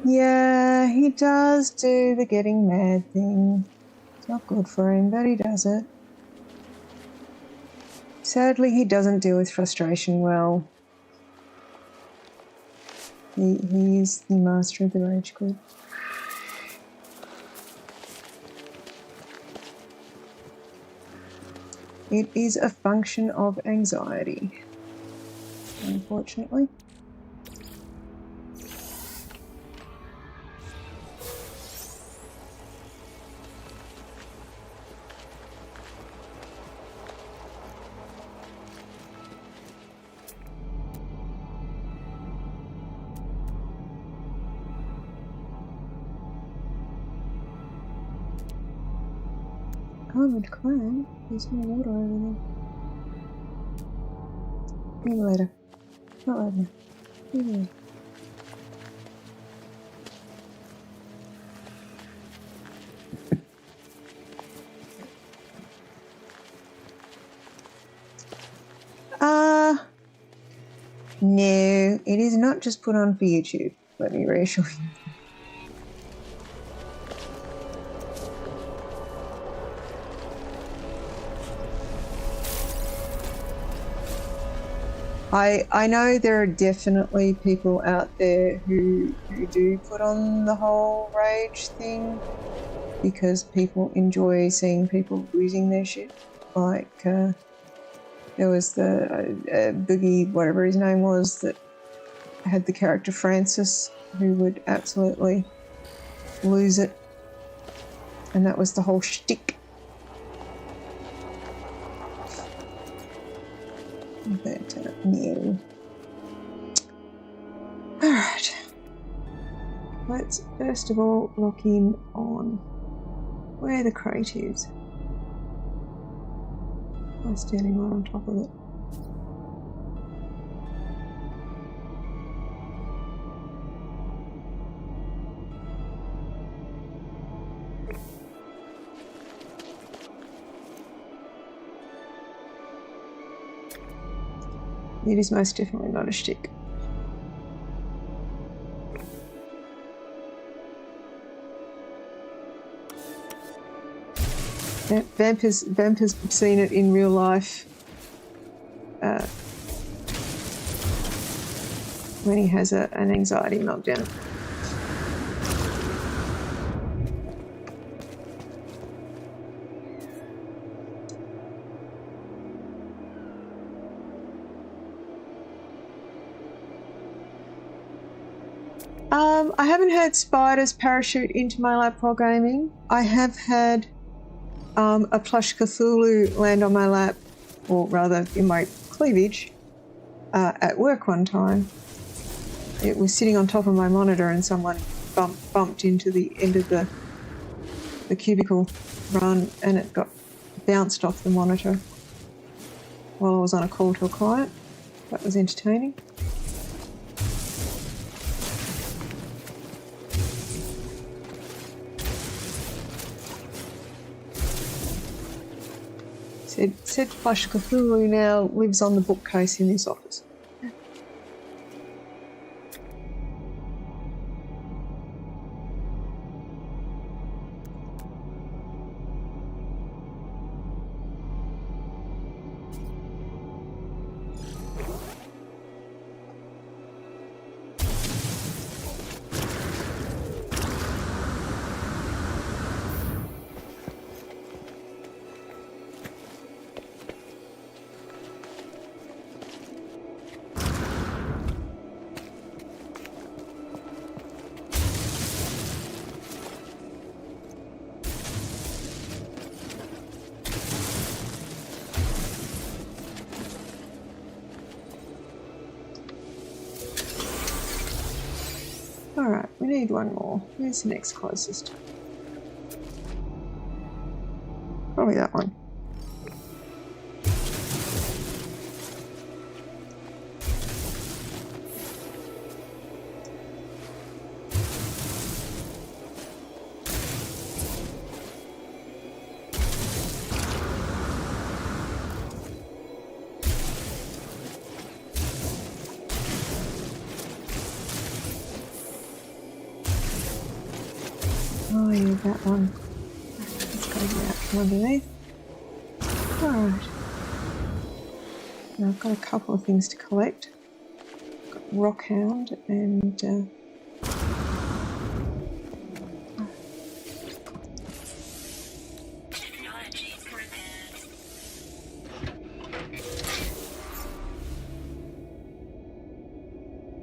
Yeah, he does do the getting mad thing. It's not good for him, but he does it. Sadly, he doesn't deal with frustration well. He is the master of the rage quit. It is a function of anxiety, unfortunately. Armored clan? There's more water over there. Maybe later. Not right now. Maybe later. No, it is not just put on for YouTube. Let me reassure you. I know there are definitely people out there who do put on the whole rage thing because people enjoy seeing people losing their shit. Like, there was the Boogie, whatever his name was, that had the character Francis, who would absolutely lose it. And that was the whole shtick. But, no. Alright. Let's first of all lock in on where the crate is. I'm standing right on top of it. It is most definitely not a shtick. Vamp has seen it in real life when he has an anxiety meltdown. I haven't had spiders parachute into my lap while gaming. I have had a plush Cthulhu land on my lap, or rather in my cleavage, at work one time. It was sitting on top of my monitor and someone bumped into the end of the cubicle run and it got bounced off the monitor while I was on a call to a client. That was entertaining. Said plush Cthulhu now lives on the bookcase in this office. Alright, we need one more. Where's the next closest? Probably that one. Oh yeah, that one. Let's go out from underneath. Alright. Now I've got a couple of things to collect. I've got Rockhound and
Technology prepared.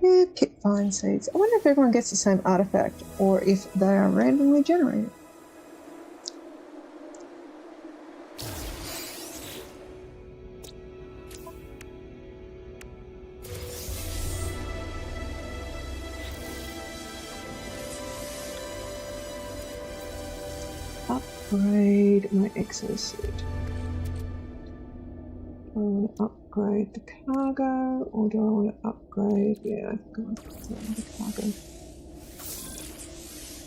yeah, pit vine seeds. I wonder if everyone gets the same artifact or if they are randomly generated. Upgrade my exosuit. Do I want to upgrade the cargo or do I want to upgrade? Yeah, I think I want to upgrade the cargo.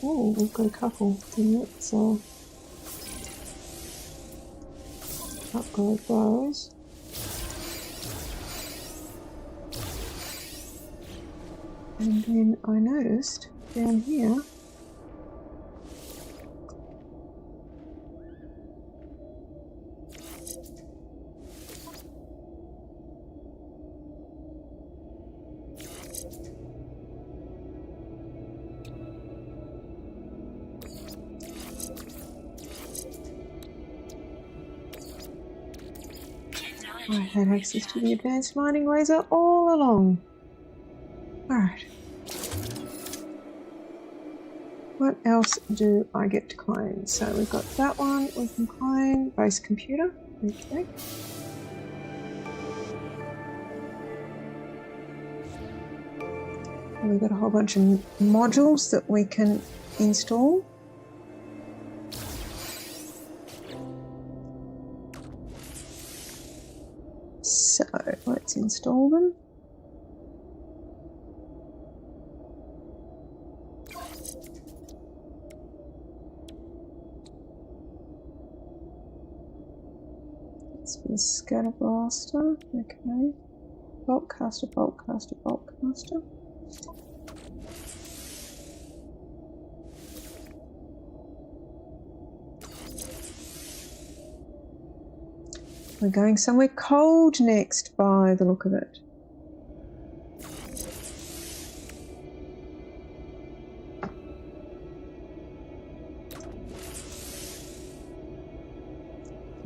Oh, we've got a couple. Then let's upgrade those. And then I noticed down here I had access to the advanced mining laser all along. Alright. What else do I get to claim? So we've got that one we can claim. Base computer. Okay. And we've got a whole bunch of modules that we can install. So let's install them. Let's be a scatter blaster. Okay. Bolt caster, bolt caster, bolt caster. We're going somewhere cold next by the look of it.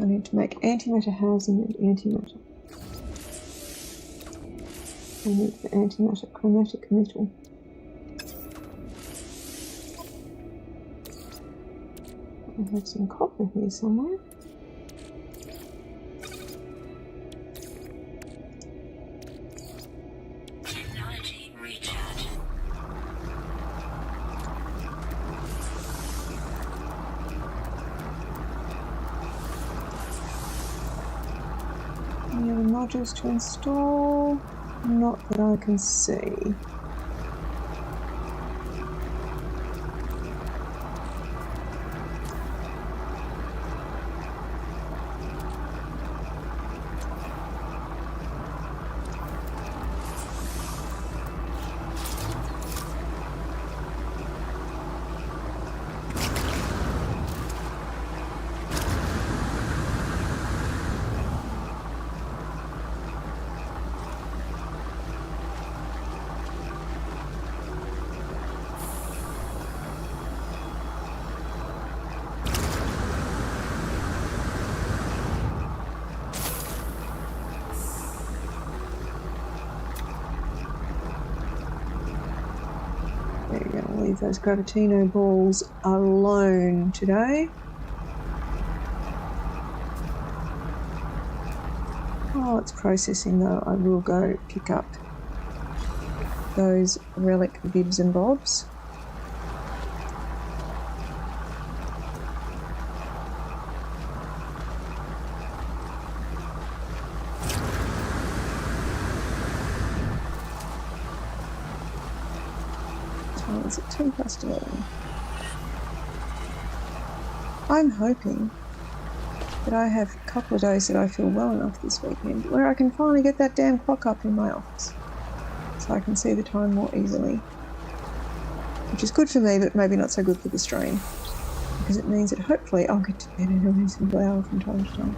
I need to make antimatter housing and antimatter. I need the antimatter chromatic metal. I have some copper here somewhere.
Technology recharge.
Any other modules to install? Not that I can see. There you go, I'll leave those Gravitino balls alone today. While it's processing though, I will go pick up those Relic bibs and bobs. Is it 10 past 11? I'm hoping that I have a couple of days that I feel well enough this weekend where I can finally get that damn clock up in my office so I can see the time more easily. Which is good for me, but maybe not so good for the stream. because it means that hopefully I'll get to bed at a reasonable hour from time to time.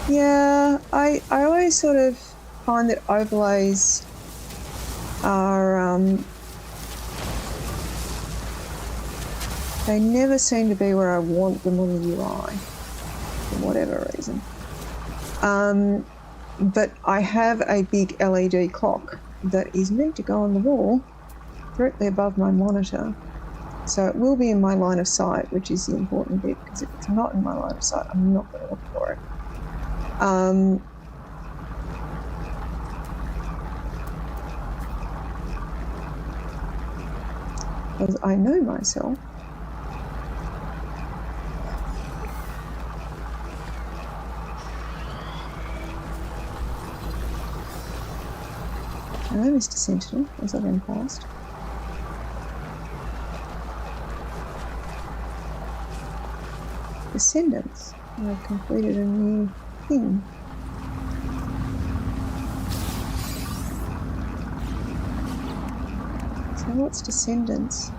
Yeah, I always sort of find that overlays are, they never seem to be where I want them on the UI, for whatever reason. But I have a big LED clock that is meant to go on the wall directly above my monitor. So it will be in my line of sight, which is the important bit, because if it's not in my line of sight, I'm not going to look for it. Because I know myself. Hello, Mr. Sentinel, as I've been past. Descendants. I've completed a new thing. So what's Descendants?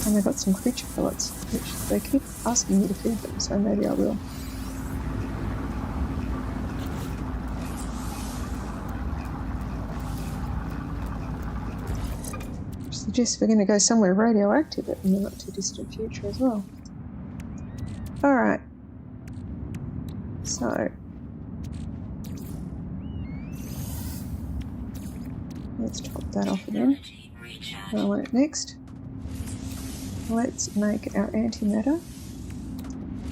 And I've got some creature pellets, which they keep asking me to feed them, so maybe I will. Which suggests we're going to go somewhere radioactive in the not too distant future as well. Alright. So. Let's top that off again. I want it next. Let's make our antimatter,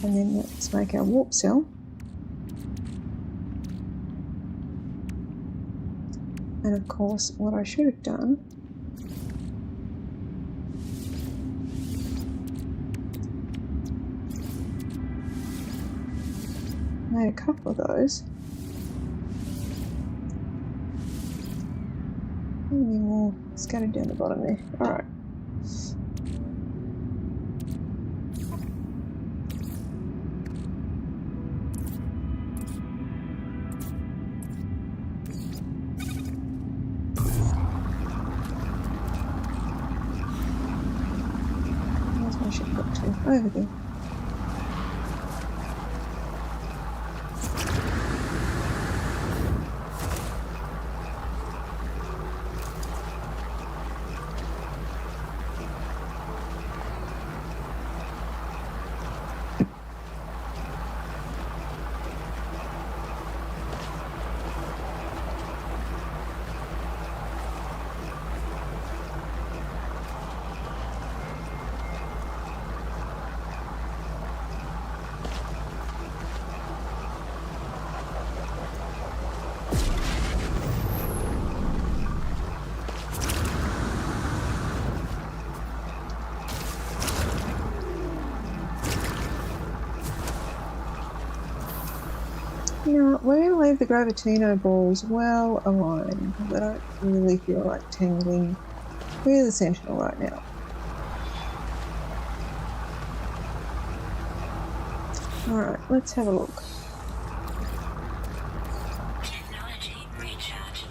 and then let's make our warp cell. And of course, what I should have done made a couple of those. How many more scattered down the bottom there? Alright. Where's my ship got to? Over there. Now, we're going to leave the Gravitino balls well aligned, because I don't really feel like tangling with the Sentinel right now. Alright, let's have a look.
Technology recharge.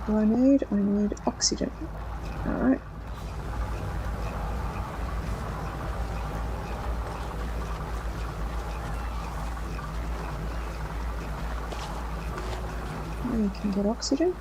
What do I need? I need oxygen. All right. You can get oxygen.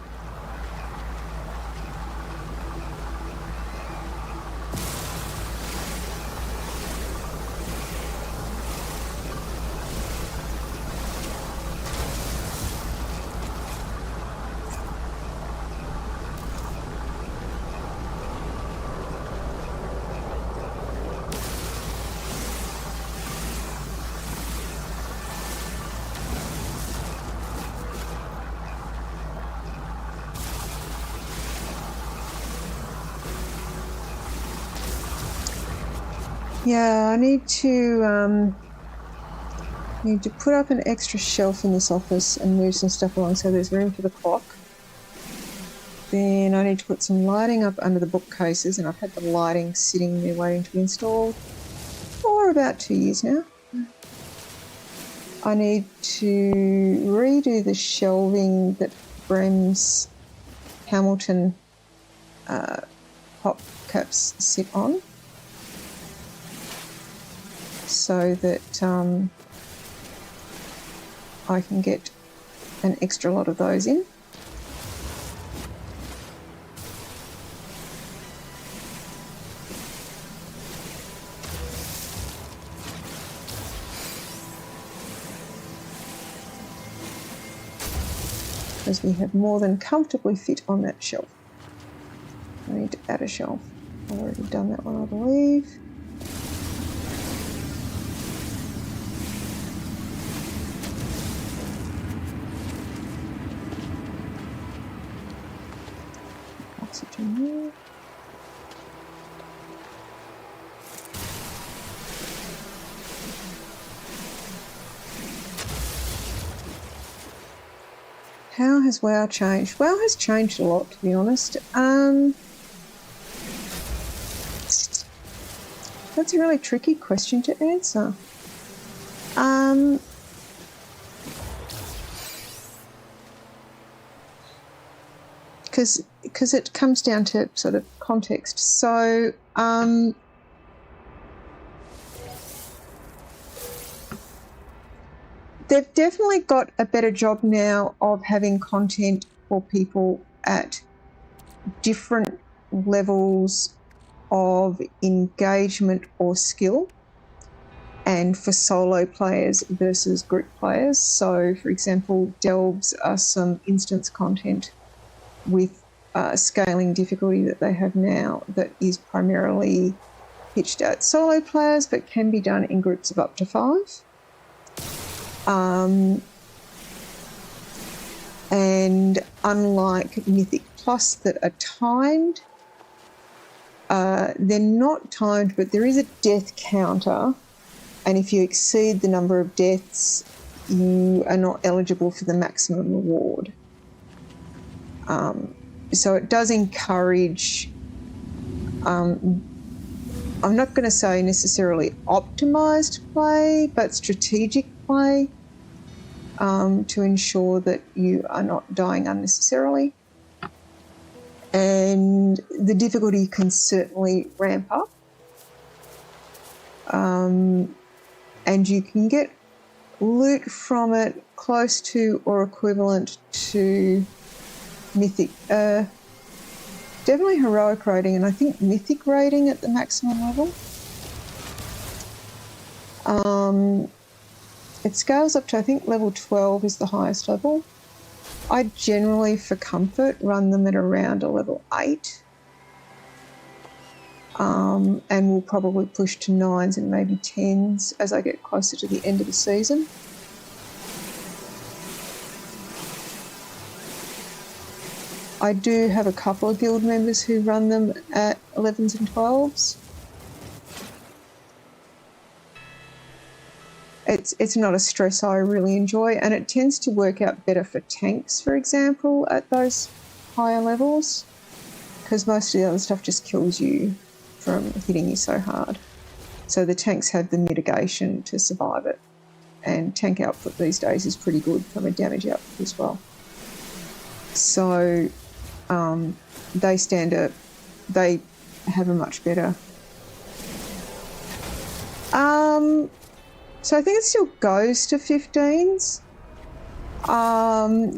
Yeah, I need to put up an extra shelf in this office and move some stuff along so there's room for the clock. Then I need to put some lighting up under the bookcases, and I've had the lighting sitting there waiting to be installed for about 2 years now. I need to redo the shelving that Brem's Hamilton pop caps sit on, so that I can get an extra lot of those in. Because we have more than comfortably fit on that shelf. I need to add a shelf. I've already done that one, I believe. Oxygen there. How has WoW changed? WoW has changed a lot, to be honest. That's a really tricky question to answer. Because it comes down to sort of context. So they've definitely got a better job now of having content for people at different levels of engagement or skill, and for solo players versus group players. So, for example, delves are some instance content with scaling difficulty that they have now that is primarily pitched at solo players but can be done in groups of up to 5. And unlike Mythic Plus that are timed, they're not timed, but there is a death counter, and if you exceed the number of deaths, you are not eligible for the maximum reward. So it does encourage, I'm not going to say necessarily optimised play, but strategic play, to ensure that you are not dying unnecessarily. And the difficulty can certainly ramp up. And you can get loot from it close to or equivalent to Mythic, definitely Heroic rating, and I think Mythic rating at the maximum level. It scales up to, I think, level 12 is the highest level. I generally, for comfort, run them at around a level 8. And will probably push to 9s and maybe 10s as I get closer to the end of the season. I do have a couple of guild members who run them at 11s and 12s. It's not a stress I really enjoy, and it tends to work out better for tanks, for example, at those higher levels, because most of the other stuff just kills you from hitting you so hard. So the tanks have the mitigation to survive it, and tank output these days is pretty good from a damage output as well. So they have a much better. So I think it still goes to 15s.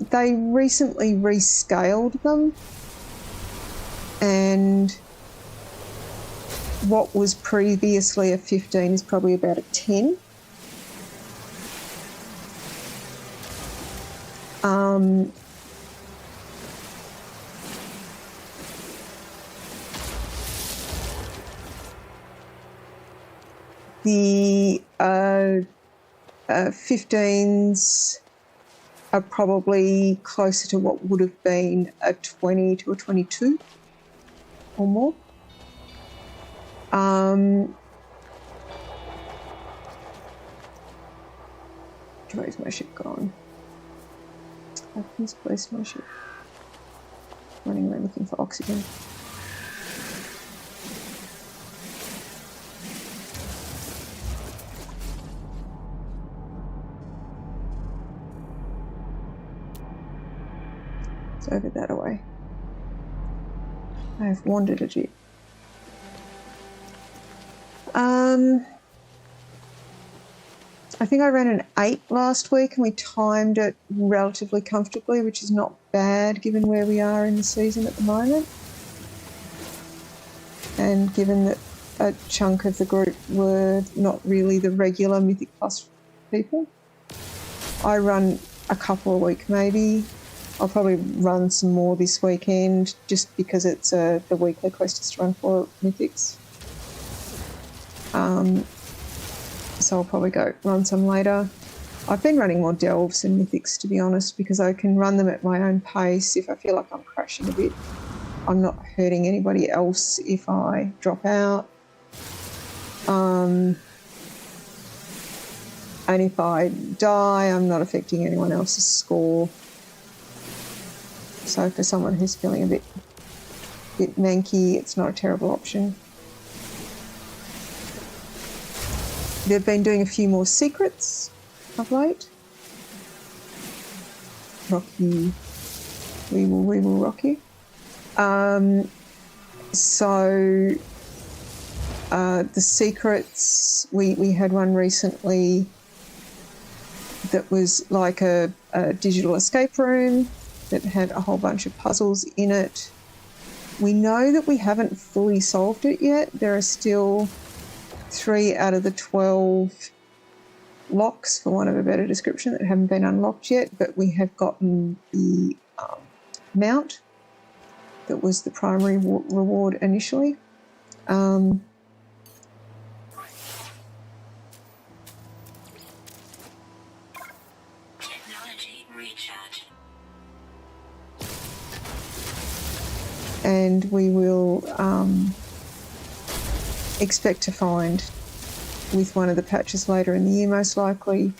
They recently rescaled them, and what was previously a 15 is probably about a 10. The 15s are probably closer to what would have been a 20 to a 22 or more. Where's my ship gone? I've misplaced my ship. Running around looking for oxygen. It's over that away. I have wandered a bit. I think I ran an 8 last week and we timed it relatively comfortably, which is not bad given where we are in the season at the moment. And given that a chunk of the group were not really the regular Mythic Plus people. I run a couple a week maybe. I'll probably run some more this weekend just because it's the weekly quest is to run 4 Mythics. So I'll probably go run some later. I've been running more Delves and Mythics, to be honest, because I can run them at my own pace if I feel like I'm crashing a bit. I'm not hurting anybody else if I drop out. And if I die, I'm not affecting anyone else's score. So for someone who's feeling a bit manky, it's not a terrible option. They've been doing a few more secrets of late. Rocky, we will rock you. So the secrets, we had one recently that was like a digital escape room that had a whole bunch of puzzles in it. We know that we haven't fully solved it yet. There are still 3 out of the 12 locks, for want of a better description, that haven't been unlocked yet, but we have gotten the mount that was the primary reward initially.
Technology recharge.
And we will expect to find, with one of the patches later in the year most likely,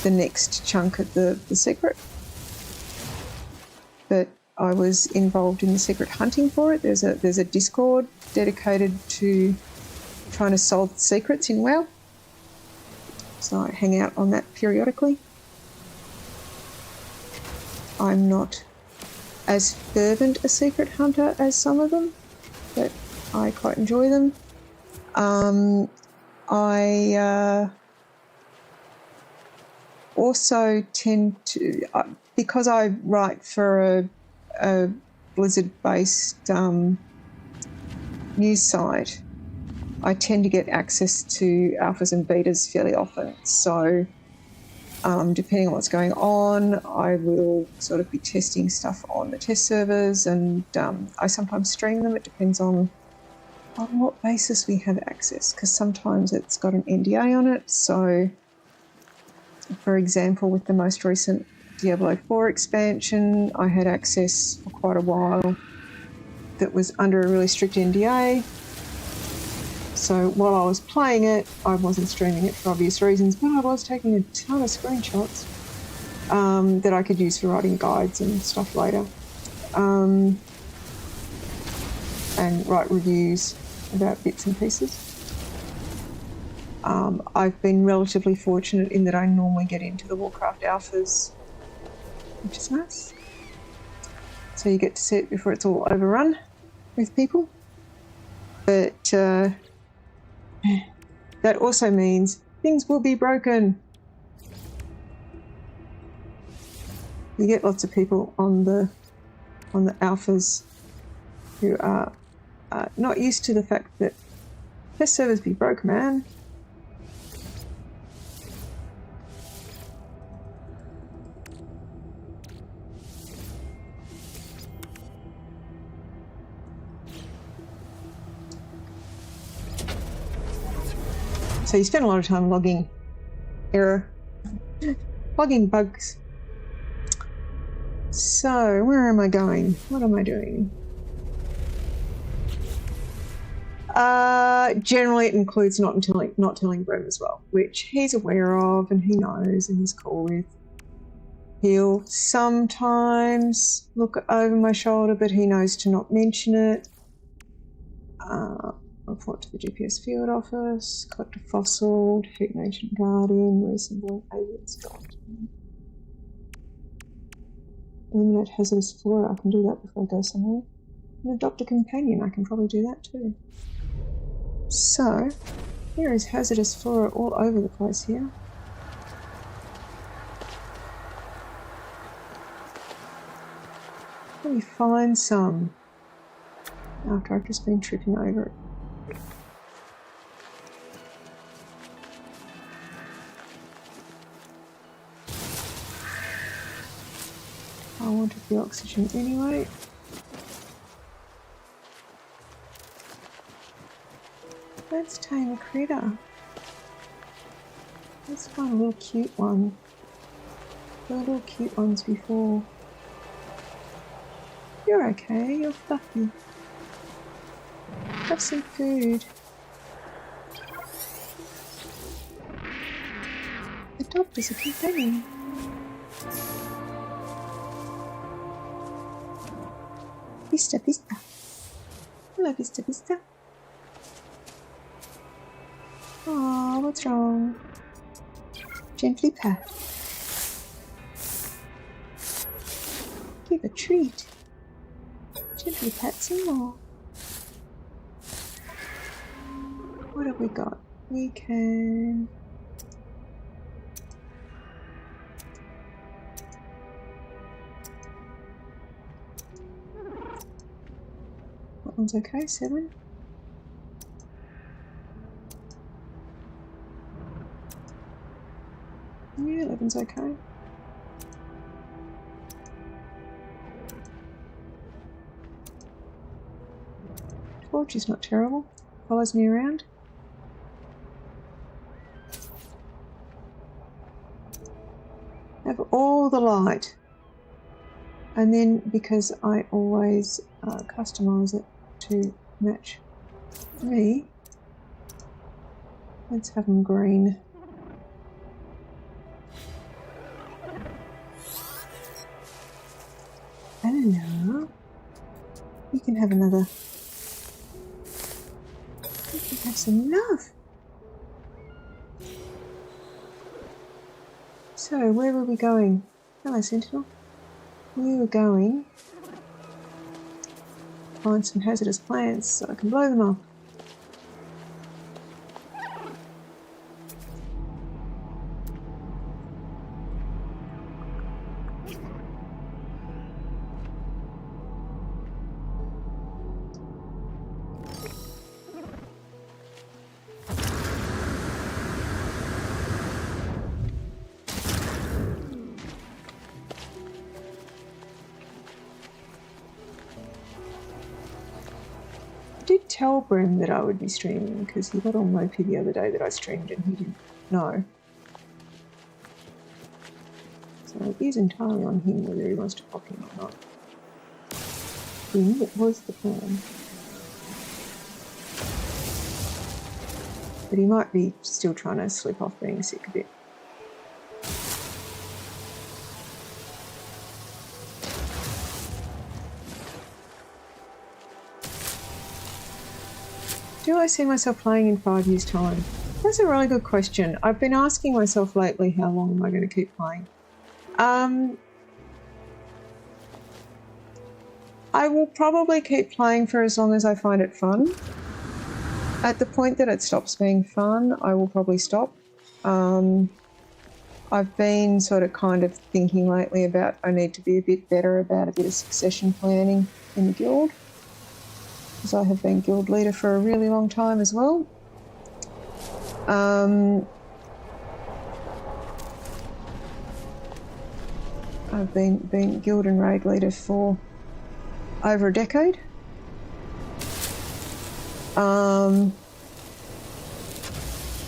the next chunk of the secret. But I was involved in the secret hunting for it. There's a Discord dedicated to trying to solve secrets in WoW. So I hang out on that periodically. I'm not as fervent a secret hunter as some of them, but I quite enjoy them. I also tend to, because I write for a Blizzard-based news site, I tend to get access to alphas and betas fairly often. So depending on what's going on, I will sort of be testing stuff on the test servers, and I sometimes stream them. It depends on what basis we have access, because sometimes it's got an NDA on it. So, for example, with the most recent Diablo 4 expansion, I had access for quite a while that was under a really strict NDA. So while I was playing it, I wasn't streaming it for obvious reasons, but I was taking a ton of screenshots that I could use for writing guides and stuff later, and write reviews about bits and pieces. I've been relatively fortunate in that I normally get into the Warcraft alphas, which is nice. so you get to see it before it's all overrun with people. But that also means things will be broken. You get lots of people on the alphas who are not used to the fact that test servers be broke, man. So you spend a lot of time logging error, logging bugs. So where am I going? What am I doing? Generally it includes not telling Brim as well, which he's aware of and he knows and he's cool with. He'll sometimes look over my shoulder, but he knows to not mention it. Report to the GPS field office, collect a fossil, defeat an ancient guardian, reasonable alien skeleton. Eliminate hazardous flora, I can do that before I go somewhere. And adopt a companion, I can probably do that too. So, there is hazardous flora all over the place here. Let me find some after I've just been tripping over it. I wanted the oxygen anyway. Let's tame a critter. Let's find a little cute one. There were little cute ones before. You're okay, you're fluffy. Have some food. Adopt as a companion. Vista, vista. Hello, vista, vista. Oh, what's wrong? Gently pat. Give a treat. Gently pat some more. What have we got? We can... That one's okay, 7. Yeah, 11's okay. Torch is not terrible. Follows me around. Have all the light. And then, because I always customise it to match me, let's have them green. Hello. You can have another. You can have some love. So, where were we going? Hello, Sentinel. We were going to find some hazardous plants so I can blow them up. I did tell Brim that I would be streaming because he got all mopey the other day that I streamed and he didn't know. So it is entirely on him whether he wants to pop in or not. It was the plan. But he might be still trying to slip off being sick a bit. Do I see myself playing in 5 years' time? That's a really good question. I've been asking myself lately, how long am I going to keep playing? I will probably keep playing for as long as I find it fun. At the point that it stops being fun, I will probably stop. I've been sort of kind of thinking lately about I need to be a bit better about a bit of succession planning in the guild, because I have been guild leader for a really long time as well. I've been guild and raid leader for over a decade. And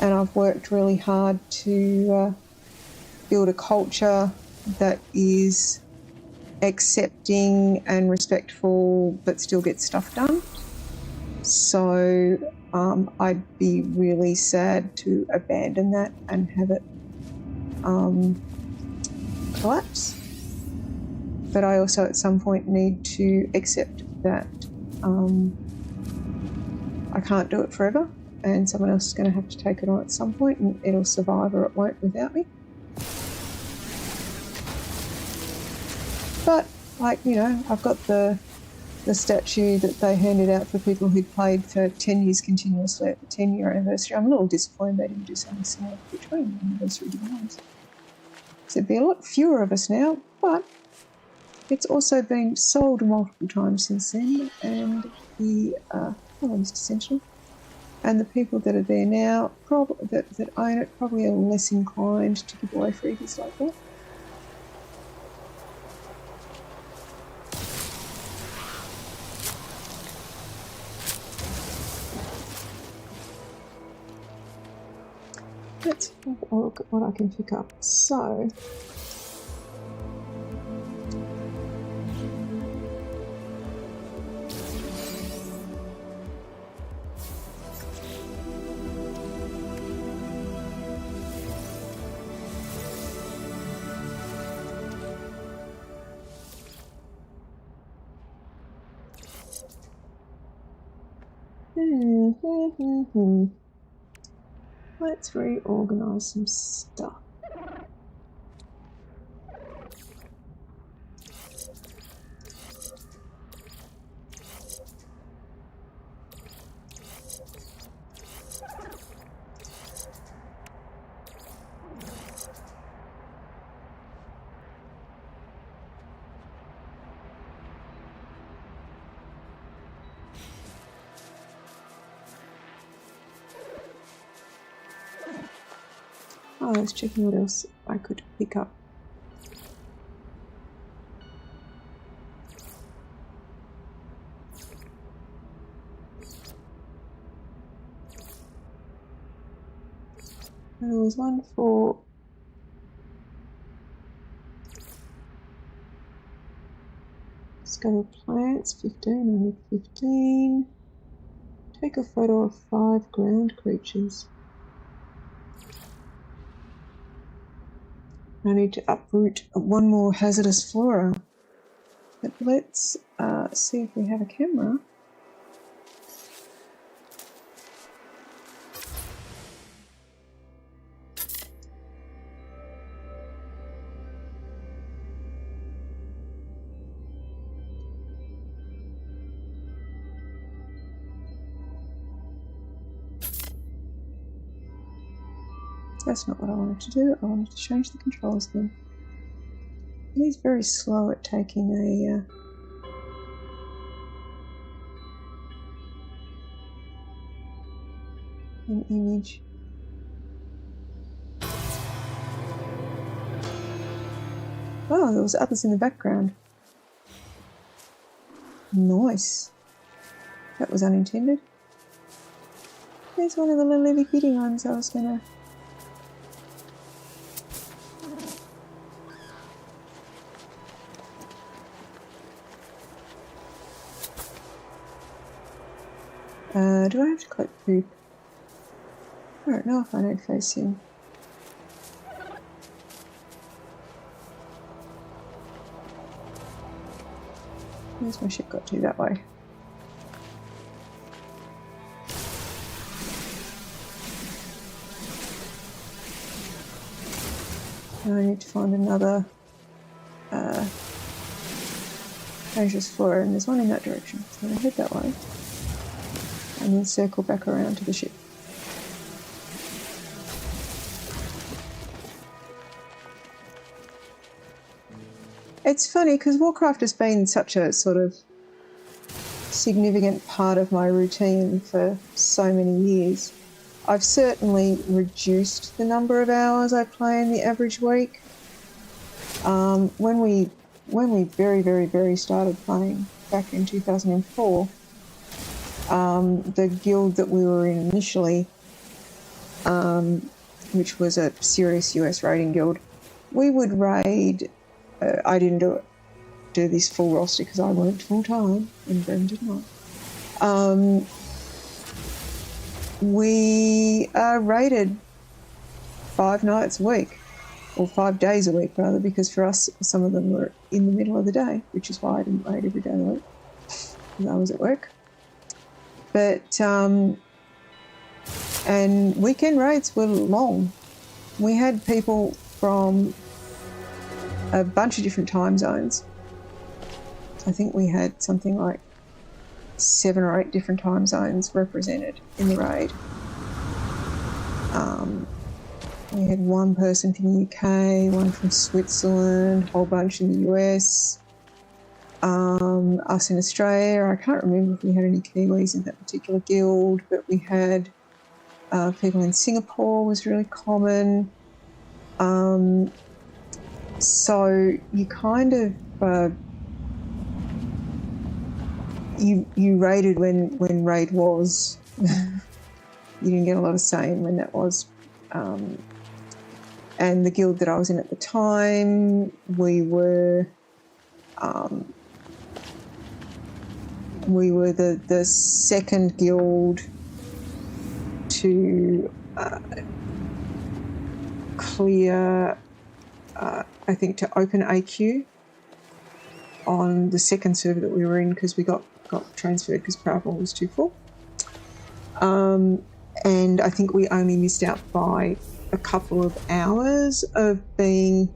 I've worked really hard to build a culture that is accepting and respectful but still gets stuff done. So I'd be really sad to abandon that and have it collapse. But I also at some point need to accept that I can't do it forever and someone else is going to have to take it on at some point, and it'll survive or it won't without me. But, like, you know, I've got the statue that they handed out for people who'd played for 10 years continuously at the 10-year anniversary. I'm a little disappointed they didn't do something similar for the 20-year anniversary, to be honest. So there'd be a lot fewer of us now, but it's also been sold multiple times since then, and the hello, Mr. Sentinel, and the people that are there now, that own it, probably are less inclined to give away freebies like that. Let's have a look at what I can pick up. So, let's reorganise some stuff. I was checking what else I could pick up. There was one for scale plants, 15, I need 15. Take a photo of 5 ground creatures. I need to uproot one more hazardous flora. But let's see if we have a camera. That's not what I wanted to do. I wanted to change the controls again. It is very slow at taking an image. Oh, there was others in the background. Nice. That was unintended. There's one of the little itty bitty ones I was gonna... do I have to collect poop? I don't know if I need face him. Where's my ship got to that way? Now I need to find another dangerous flora, and there's one in that direction. So I'm going to head that way and then circle back around to the ship. It's funny because Warcraft has been such a sort of significant part of my routine for so many years. I've certainly reduced the number of hours I play in the average week. When we very started playing back in 2004, the guild that we were in initially, which was a serious US raiding guild, we would raid. I didn't do this full roster because I worked full time and Bren did not. We raided 5 nights a week, or 5 days a week rather, because for us some of them were in the middle of the day, which is why I didn't raid every day of the week because I was at work. But and weekend raids were long. We had people from a bunch of different time zones. I think we had something like 7 or 8 different time zones represented in the raid. We had one person from the UK, one from Switzerland, a whole bunch in the US, us in Australia. I can't remember if we had any Kiwis in that particular guild, but we had people in Singapore was really common. So you kind of you raided when raid was. You didn't get a lot of say in when that was. And the guild that I was in at the time, we were the second guild to clear, I think, to open AQ on the second server that we were in, because we got transferred because Proudmore was too full. And I think we only missed out by a couple of hours of being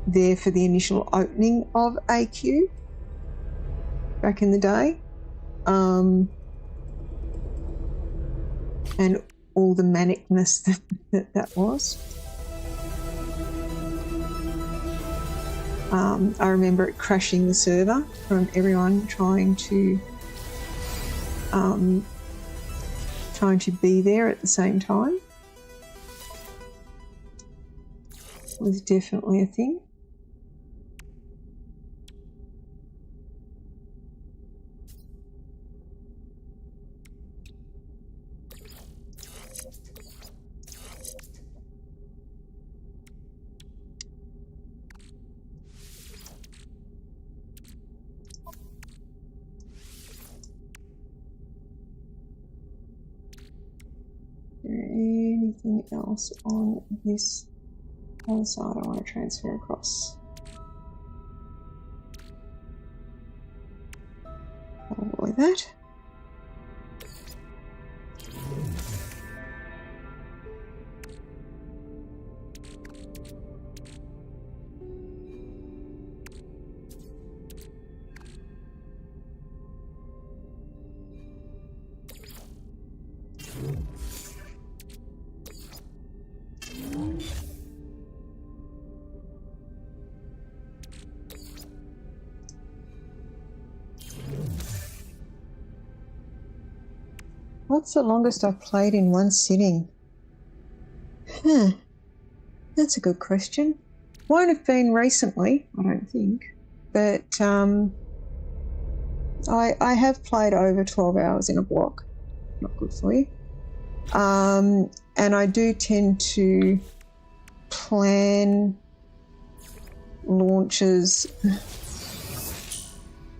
there for the initial opening of AQ back in the day. And all the manicness that was. I remember it crashing the server from everyone trying to be there at the same time. It was definitely a thing. Anything else on this other side I want to transfer across? I'll avoid that. What's the longest I've played in one sitting? That's a good question. Won't have been recently, I don't think, but I have played over 12 hours in a block. Not good for you. And I do tend to plan launches,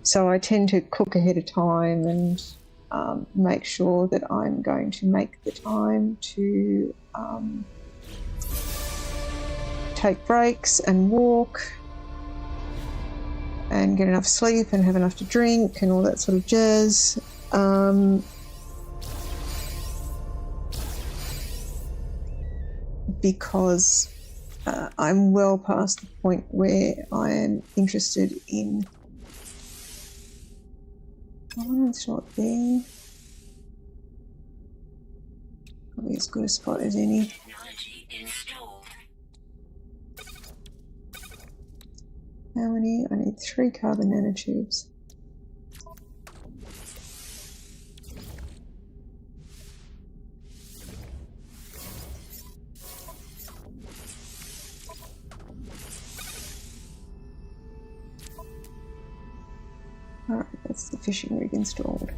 so I tend to cook ahead of time and make sure that I'm going to make the time to take breaks and walk and get enough sleep and have enough to drink and all that sort of jazz. Because I'm well past the point where I am interested in Oh, it's not there. Probably as good a spot as any.
Technology installed.
How many? I need 3 carbon nanotubes. Alright, that's the fishing rig installed.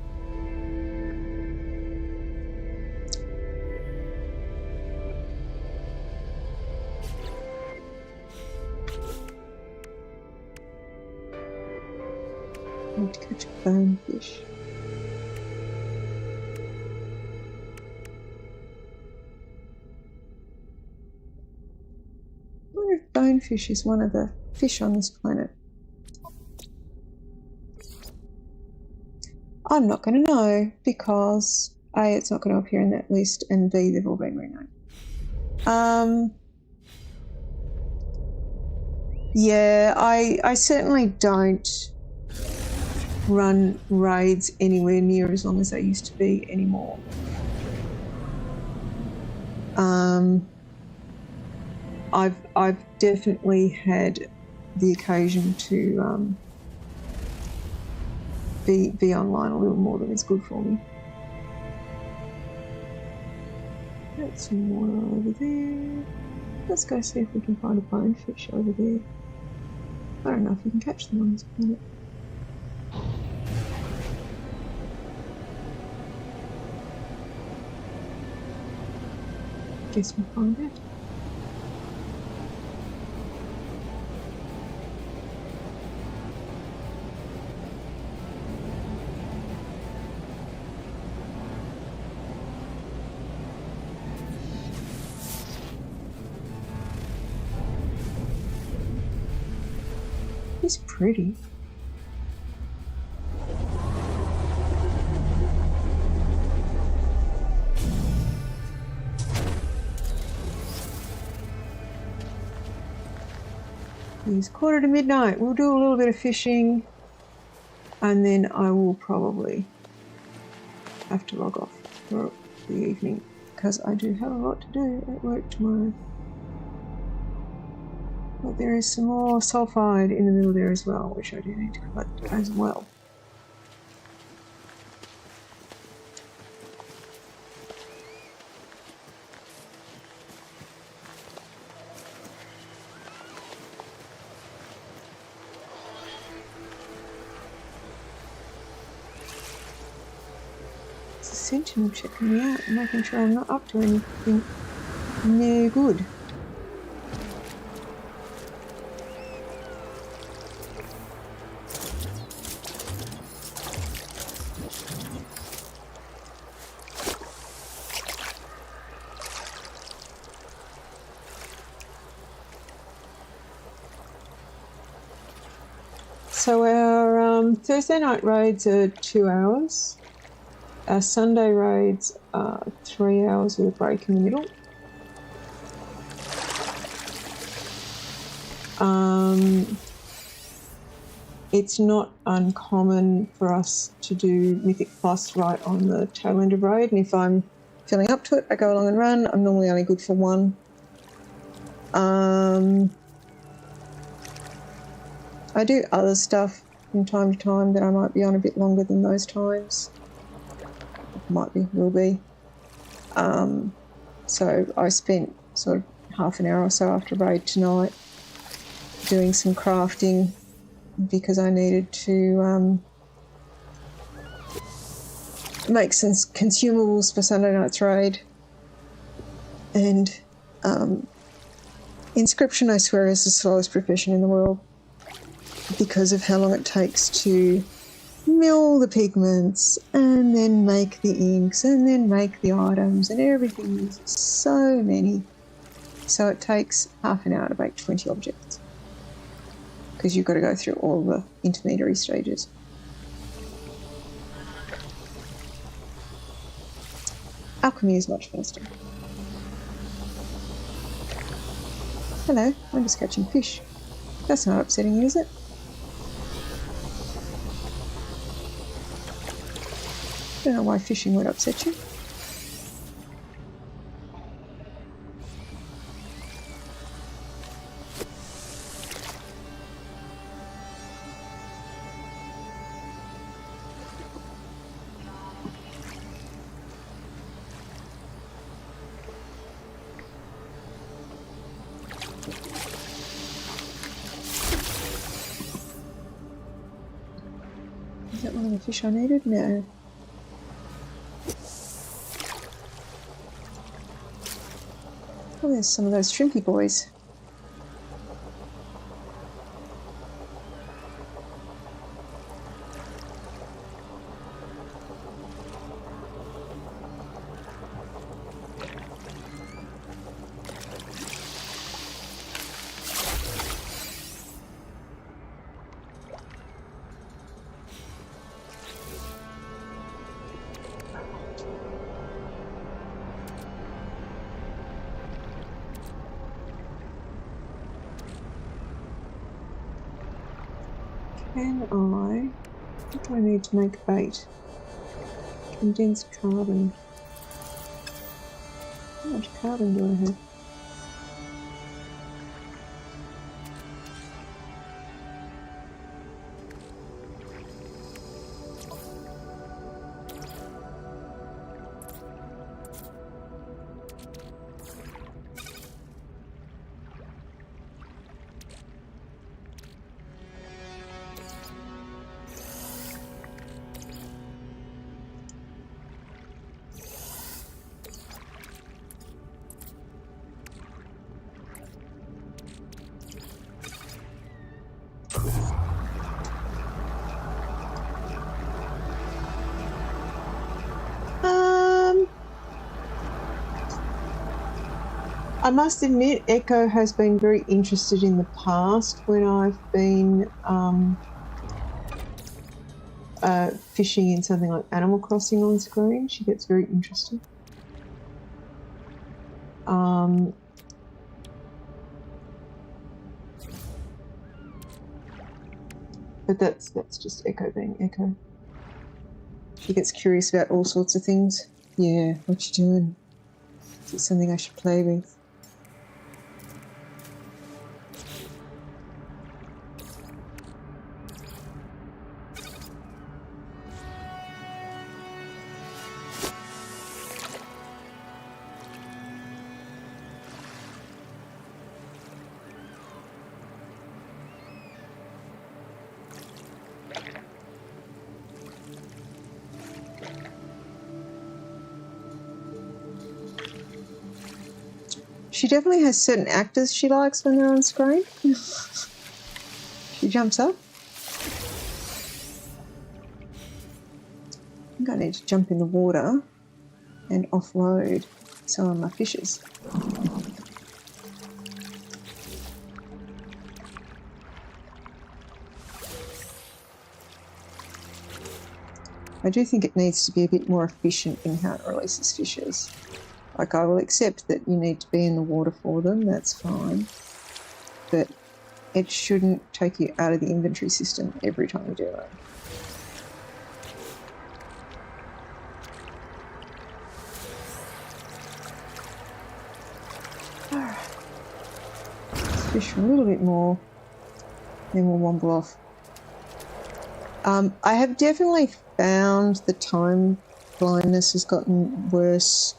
I need to catch a bonefish. I wonder if bonefish is one of the fish on this planet. I'm not going to know because A, it's not going to appear in that list, and B, they've all been renamed. Yeah, I certainly don't run raids anywhere near as long as they used to be anymore. I've definitely had the occasion to be online a little more than is good for me. That's some water over there. Let's go see if we can find a bonefish over there. I don't know if you can catch them on this planet. Guess we'll find out. He's pretty. It's 1:45. We'll do a little bit of fishing and then I will probably have to log off for the evening because I do have a lot to do at work tomorrow. But there is some more sulfide in the middle there as well, which I do need to collect as well. It's a sentinel checking me out and making sure I'm not up to anything no good. So our Thursday night raids are 2 hours. Our Sunday raids are 3 hours with a break in the middle. It's not uncommon for us to do Mythic Plus right on the tail end of raid, and if I'm feeling up to it, I go along and run. I'm normally only good for 1. I do other stuff from time to time that I might be on a bit longer than those times. Might be, will be. So I spent sort of half an hour or so after raid tonight doing some crafting because I needed to make some consumables for Sunday night's raid. And inscription, I swear, is the slowest profession in the world because of how long it takes to mill the pigments and then make the inks and then make the items, and everything uses so many. So it takes half an hour to make 20 objects because you've got to go through all the intermediary stages. Alchemy is much faster. Hello, I'm just catching fish. That's not upsetting you, is it? don't know why fishing would upset you. Is that one of the fish I needed? No. Oh, there's some of those shrimpy boys. What do I need to make bait? Condensed carbon. How much carbon do I have? I must admit, Echo has been very interested in the past when I've been fishing in something like Animal Crossing on screen. She gets very interested. But that's just Echo being Echo. She gets curious about all sorts of things. Yeah, what you doing? Is it something I should play with? She definitely has certain actors she likes when they're on screen. She jumps up. I think I need to jump in the water and offload some of my fishes. I do think it needs to be a bit more efficient in how it releases fishes. Like, I will accept that you need to be in the water for them, that's fine. But it shouldn't take you out of the inventory system every time you do it. Alright. Let's fish a little bit more, then we'll womble off. I have definitely found the time blindness has gotten worse.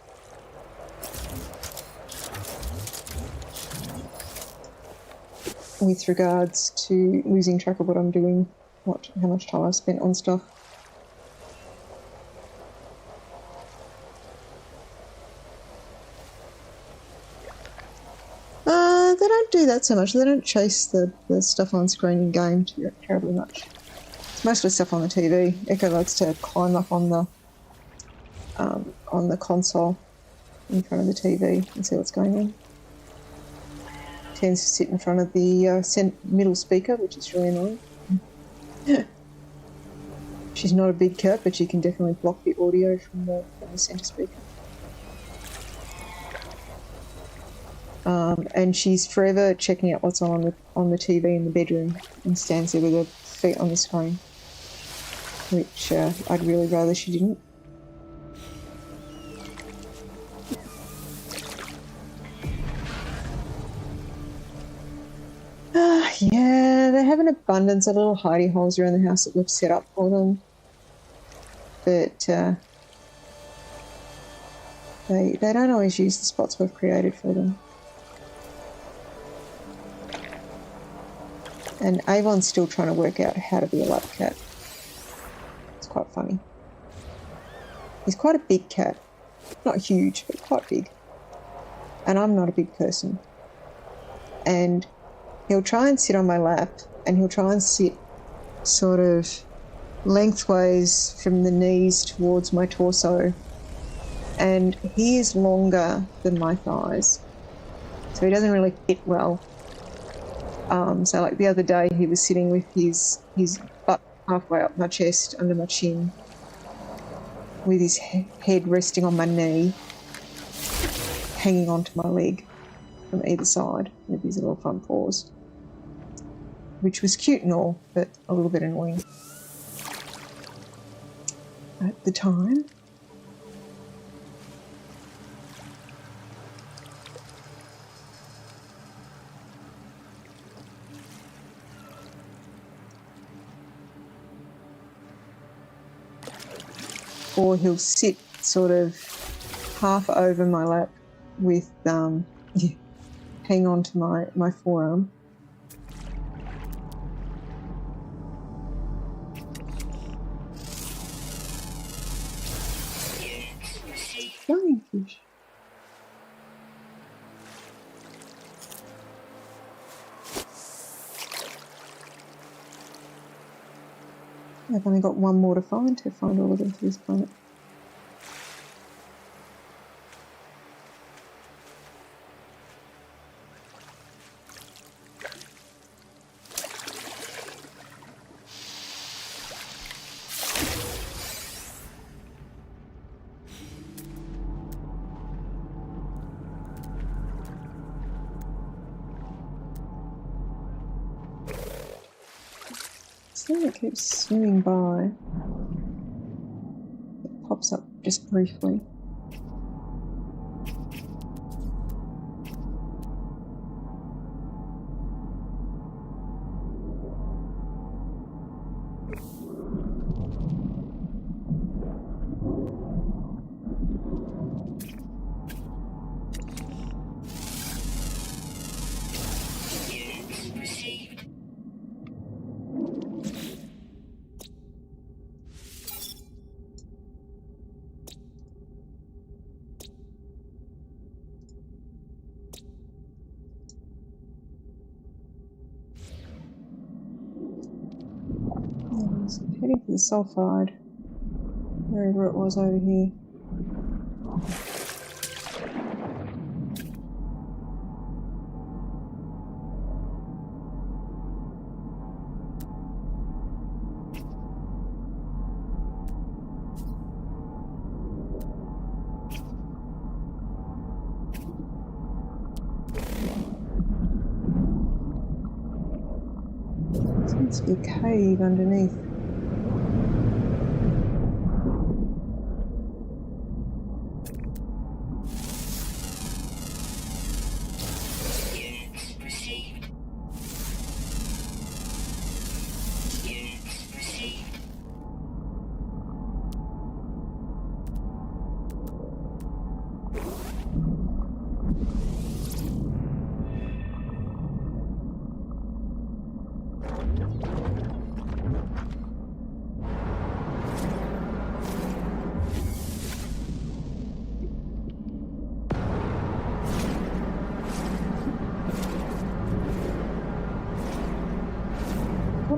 With regards to losing track of what I'm doing, how much time I've spent on stuff. They don't do that so much. They don't chase the stuff on screen in game terribly much. It's mostly stuff on the TV. Echo likes to climb up on the console in front of the TV and see what's going on. Tends to sit in front of the middle speaker, which is really annoying. She's not a big cat, but she can definitely block the audio from the centre speaker. And she's forever checking out what's on the TV in the bedroom and stands there with her feet on the screen, which I'd really rather she didn't. Yeah, they have an abundance of little hidey holes around the house that we've set up for them. But they don't always use the spots we've created for them. And Avon's still trying to work out how to be a lab cat. It's quite funny. He's quite a big cat. Not huge, but quite big. And I'm not a big person. And he'll try and sit on my lap, and he'll try and sit sort of lengthways from the knees towards my torso. And he is longer than my thighs, so he doesn't really fit well. So like the other day, he was sitting with his butt halfway up my chest, under my chin, with his head resting on my knee, hanging onto my leg from either side with his little front paws, which was cute and all, but a little bit annoying at the time. Or he'll sit sort of half over my lap with hang on to my forearm. Flying fish. I've only got one more to find all of them for this planet. Thing that keeps swimming by. It pops up just briefly. So heading for the sulphide, wherever it was over here. Seems to be a cave underneath.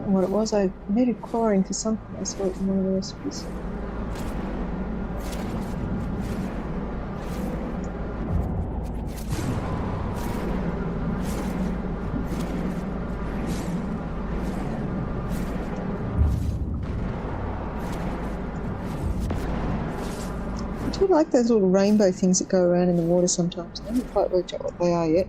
What it was, I needed chlorine for something. I saw it in one of the recipes. I do like those little rainbow things that go around in the water sometimes. I haven't quite worked out what they are yet.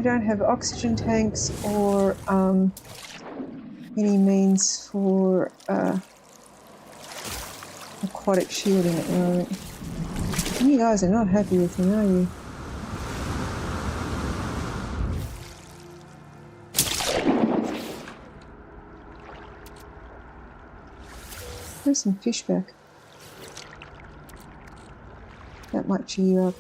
don't have oxygen tanks or any means for aquatic shielding at the moment. And you guys are not happy with me, are you? There's some fish back. That might cheer you up.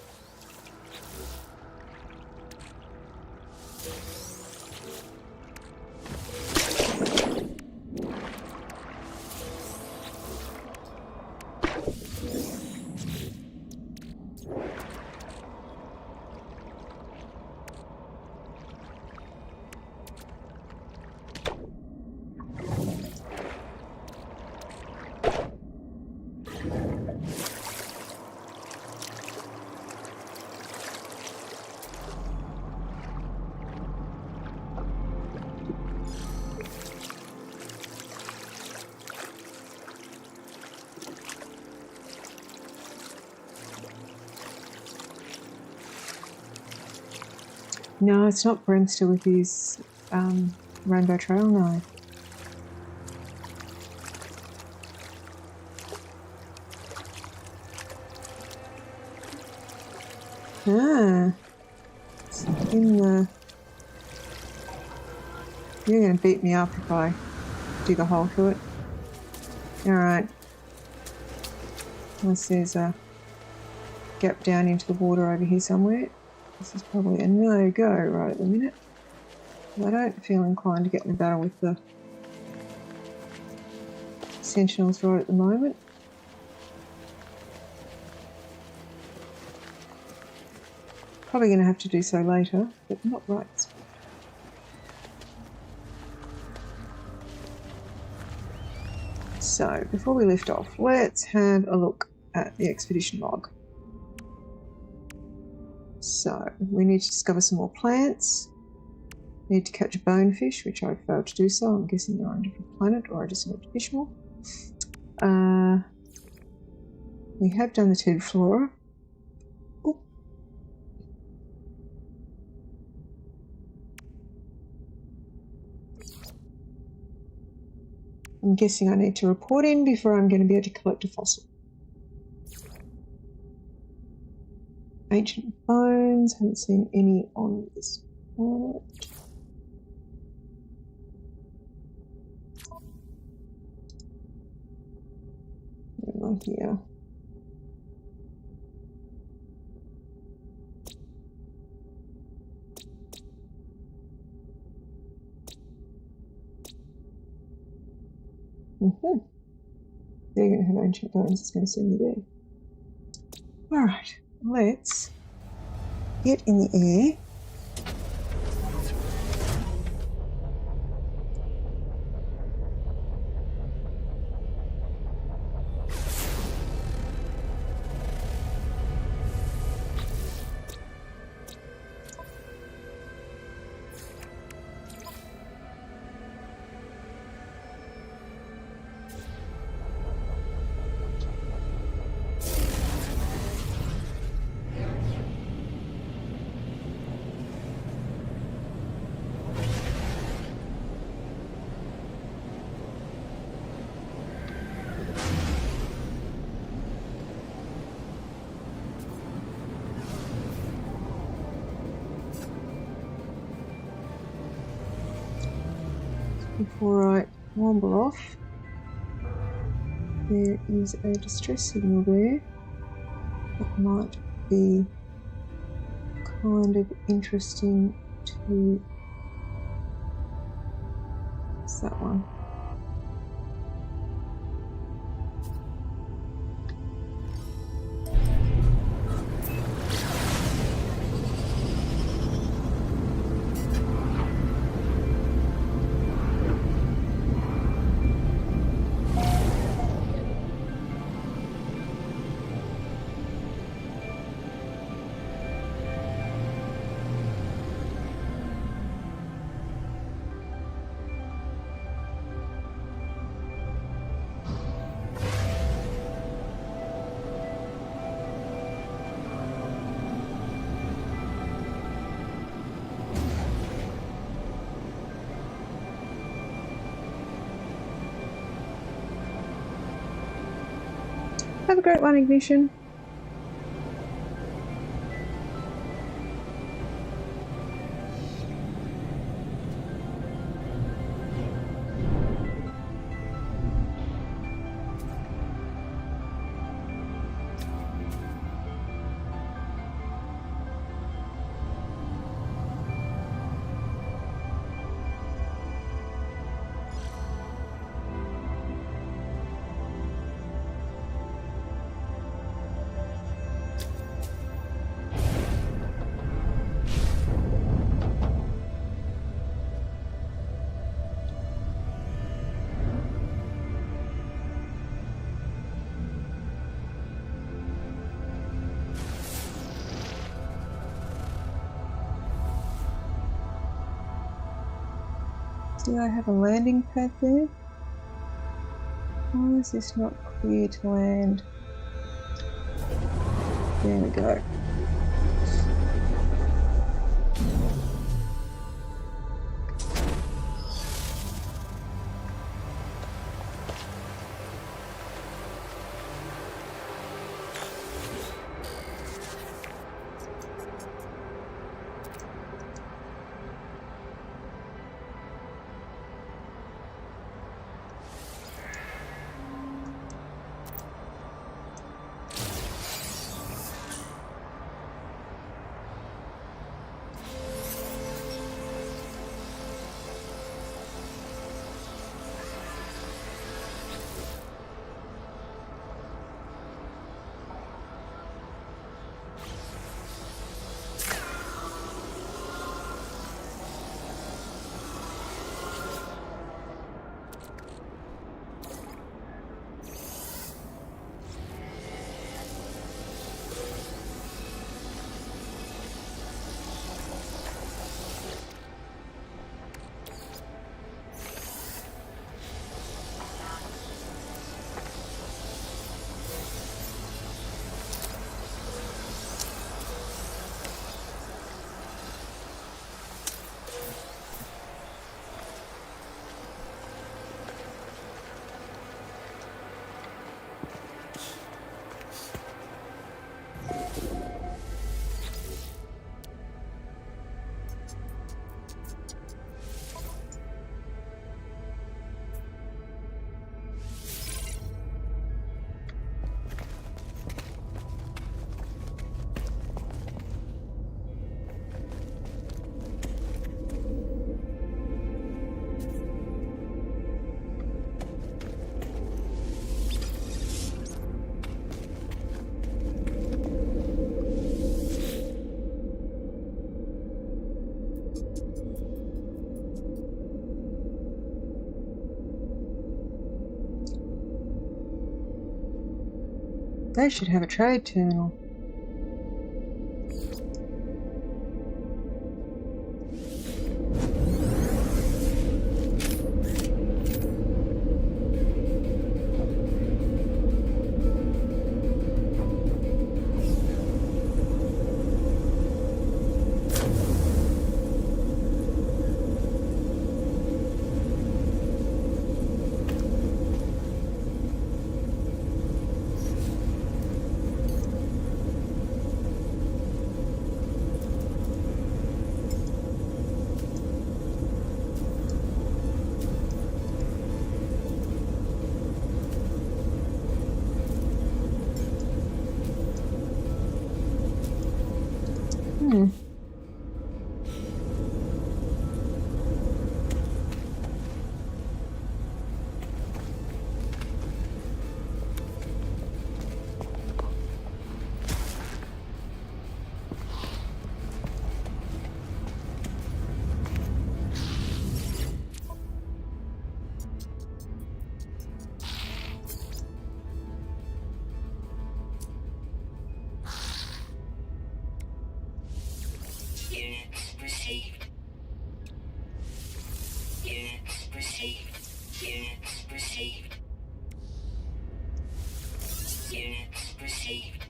No, it's not Bremster with his rainbow trail, no. Ah, it's in the... You're going to beat me up if I dig a hole through it. Alright. Unless there's a gap down into the water over here somewhere. This is probably a no-go right at the minute. I don't feel inclined to get in a battle with the sentinels right at the moment. Probably going to have to do so later, but not right this point. So, before we lift off, let's have a look at the expedition log. So, we need to discover some more plants. Need to catch a bonefish, which I failed to do so. I'm guessing they're on a different planet, or I just need to fish more. We have done the Ted Flora. Ooh. I'm guessing I need to report in before I'm going to be able to collect a fossil. Ancient bones, haven't seen any on this planet. Where am I here? They're going to have ancient bones, it's going to send me there. Alright, let's get in the air. Before I wander off, there is a distress signal there that might be kind of interesting to... What's that one? Have a great one, Ignition. Do I have a landing pad there? Why is this not clear to land? There we go. They should have a trade terminal. Hmm.
Units received. Units received. Units received. Units received.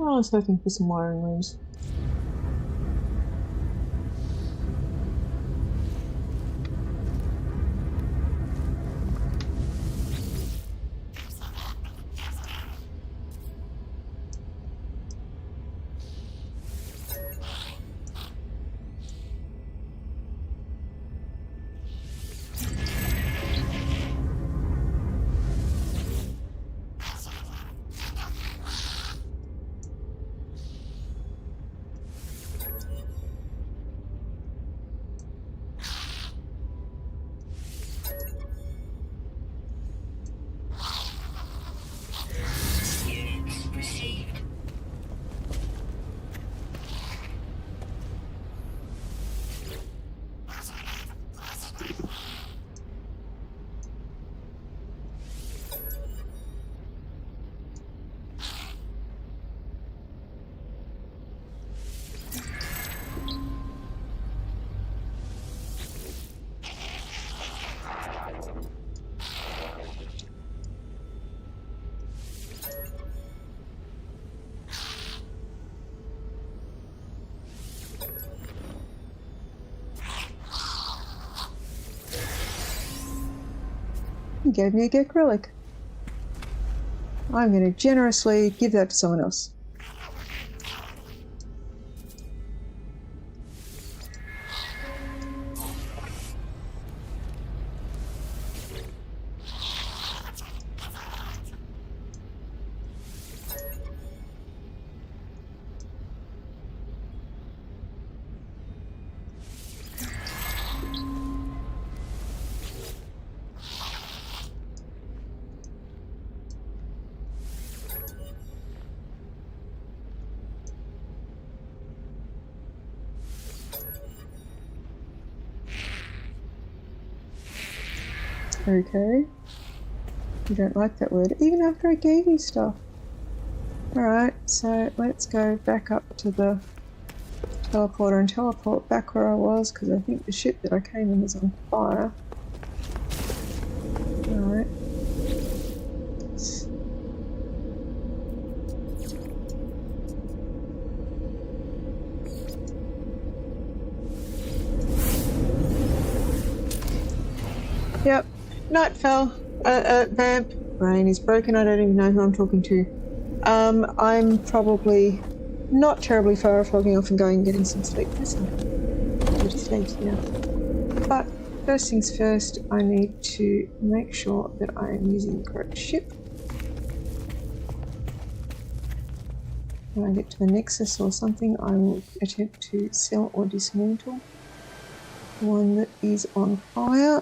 Oh, I was hoping for some wiring looms.
Units received.
You gave me a geek relic. I'm going to generously give that to someone else. Okay. You don't like that word, even after I gave you stuff. Alright, so let's go back up to the teleporter and teleport back where I was, because I think the ship that I came in is on fire. Alright. Yep, night fell. Vamp. Brain is broken, I don't even know who I'm talking to. I'm probably not terribly far off logging off and going and getting some sleep. Listen, good sleep here. But first things first, I need to make sure that I am using the correct ship. When I get to the Nexus or something, I will attempt to sell or dismantle the one that is on fire.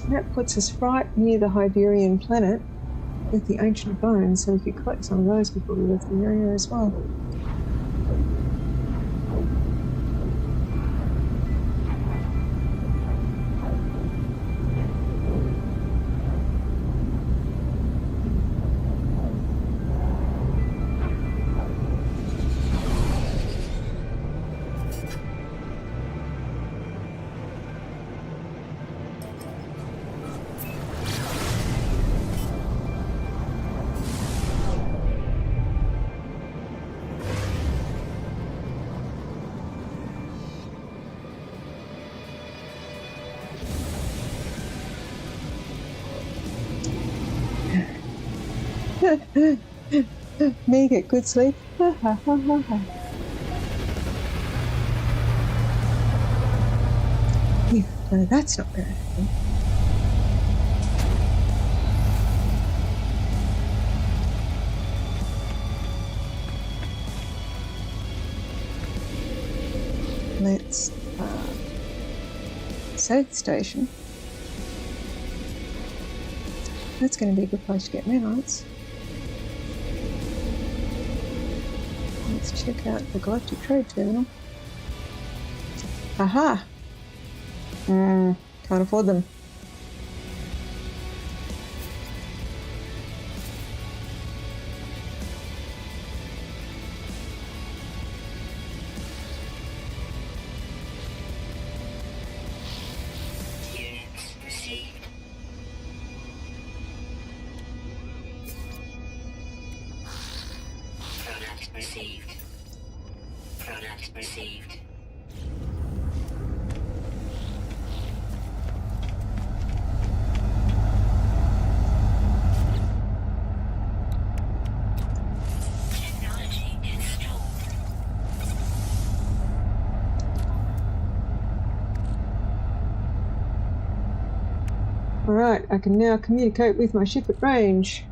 That puts us right near the Hyberian planet with the ancient bones, so we could collect some of those before we left the area as well. Me get good sleep. Ha ha ha ha ha. Phew, no, that's not going to happen. Let's save the station. That's going to be a good place to get nanites. Let's check out the Galactic Trade Terminal. Aha! Can't afford them.
Units received. Product received. Product received. Technology installed.
Alright, I can now communicate with my ship at range.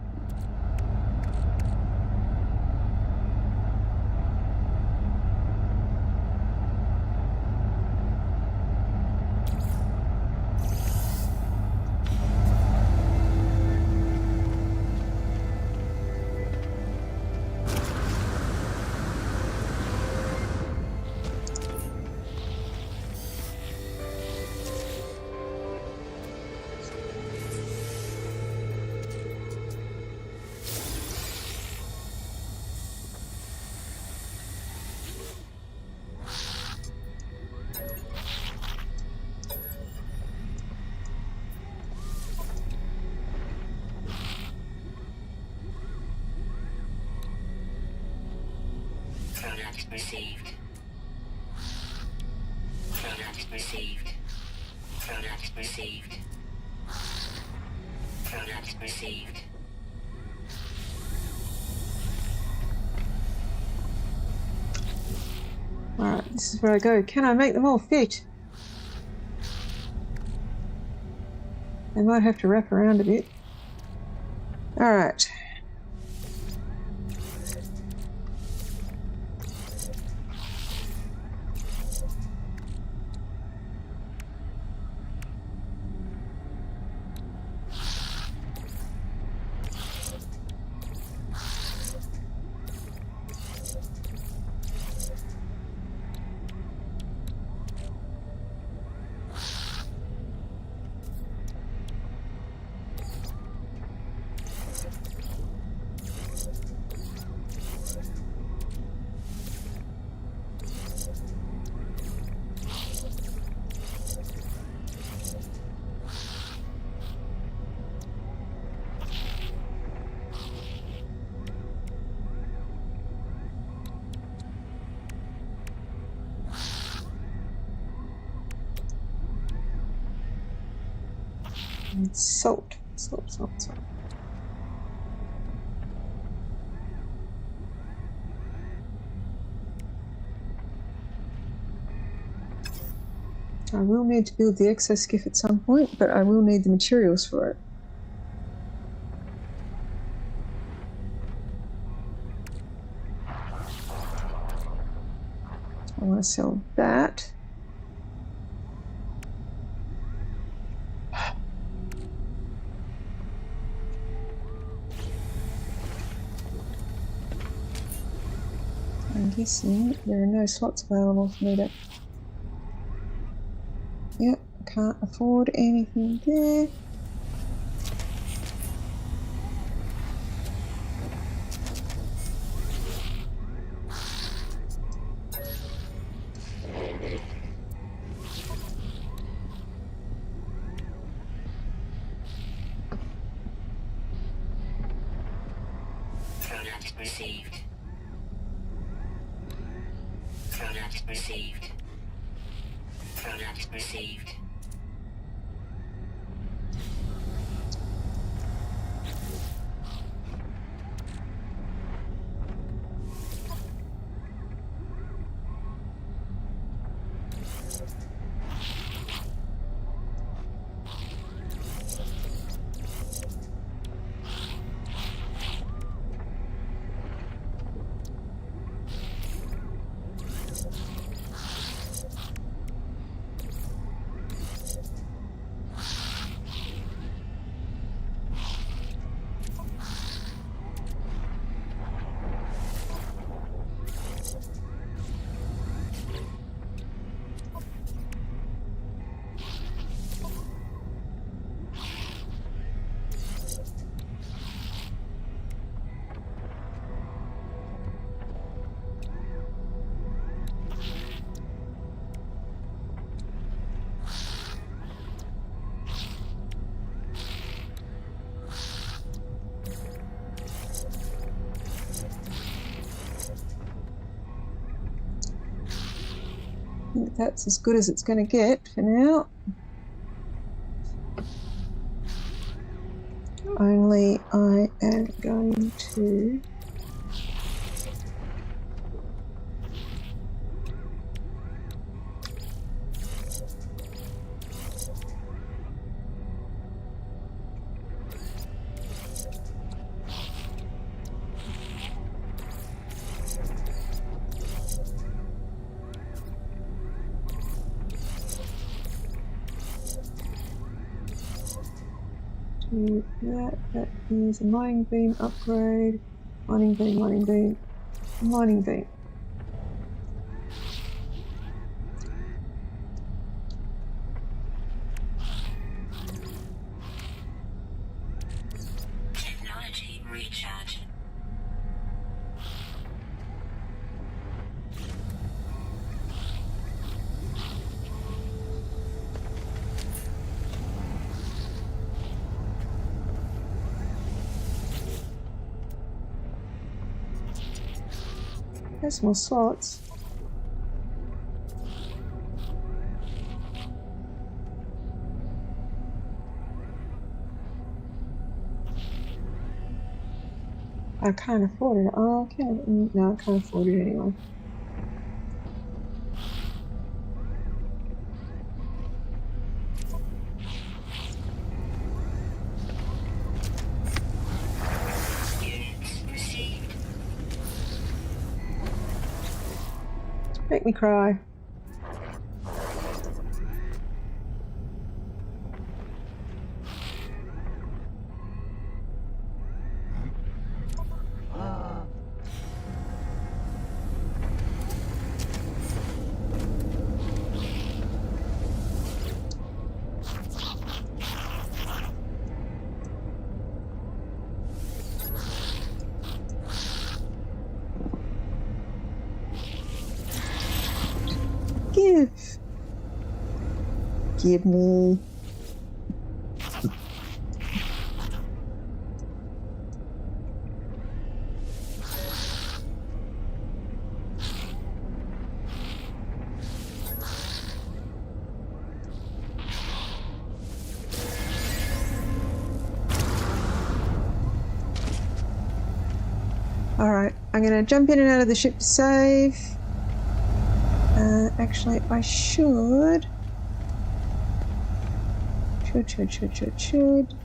Product received. Product received. Product received. Product received.
Alright, this is where I go. Can I make them all fit? They might have to wrap around a bit. Alright. And salt. Salt, salt, salt. I will need to build the exoskiff at some point, but I will need the materials for it. I want to sell that. I'm guessing there are no slots available for me to... Yep, can't afford anything there.
Product received. Product received. Product received.
I think that's as good as it's going to get for now. Only I am going to do that. That is a mining beam upgrade. Mining beam, mining beam, mining beam.
Technology recharge.
There's more slots. I can't afford it. Oh, can no, I can't afford it anyway.
Units received.
Make me cry. Give me. Alright, I'm going to jump in and out of the ship to save. Actually, I should. Should.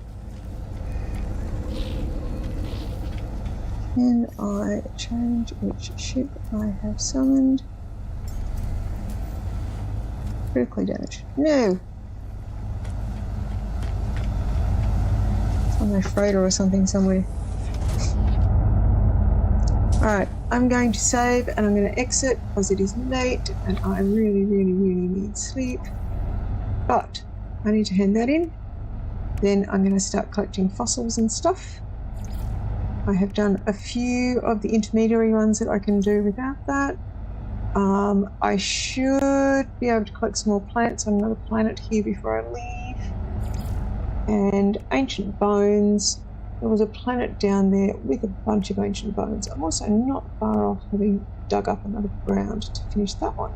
Can I change which ship I have summoned? Critically damaged. No! It's on my freighter or something somewhere. Alright, I'm going to save and I'm going to exit because it is late and I really need sleep. But I need to hand that in. Then I'm going to start collecting fossils and stuff. I have done a few of the intermediary ones that I can do without that. I should be able to collect some more plants on another planet here before I leave. And ancient bones. There was a planet down there with a bunch of ancient bones. I'm also not far off having dug up another ground to finish that one.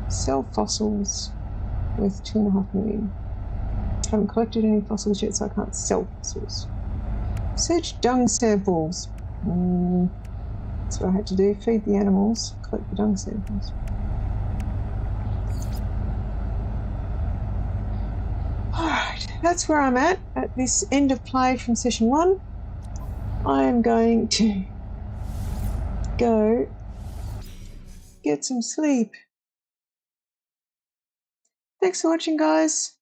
Sell fossils worth 2.5 million. Haven't collected any fossils yet, so I can't sell fossils. Search dung samples. That's what I had to do. Feed the animals, collect the dung samples. Alright, that's where I'm at this end of play from session 1. I am going to go get some sleep. Thanks for watching, guys.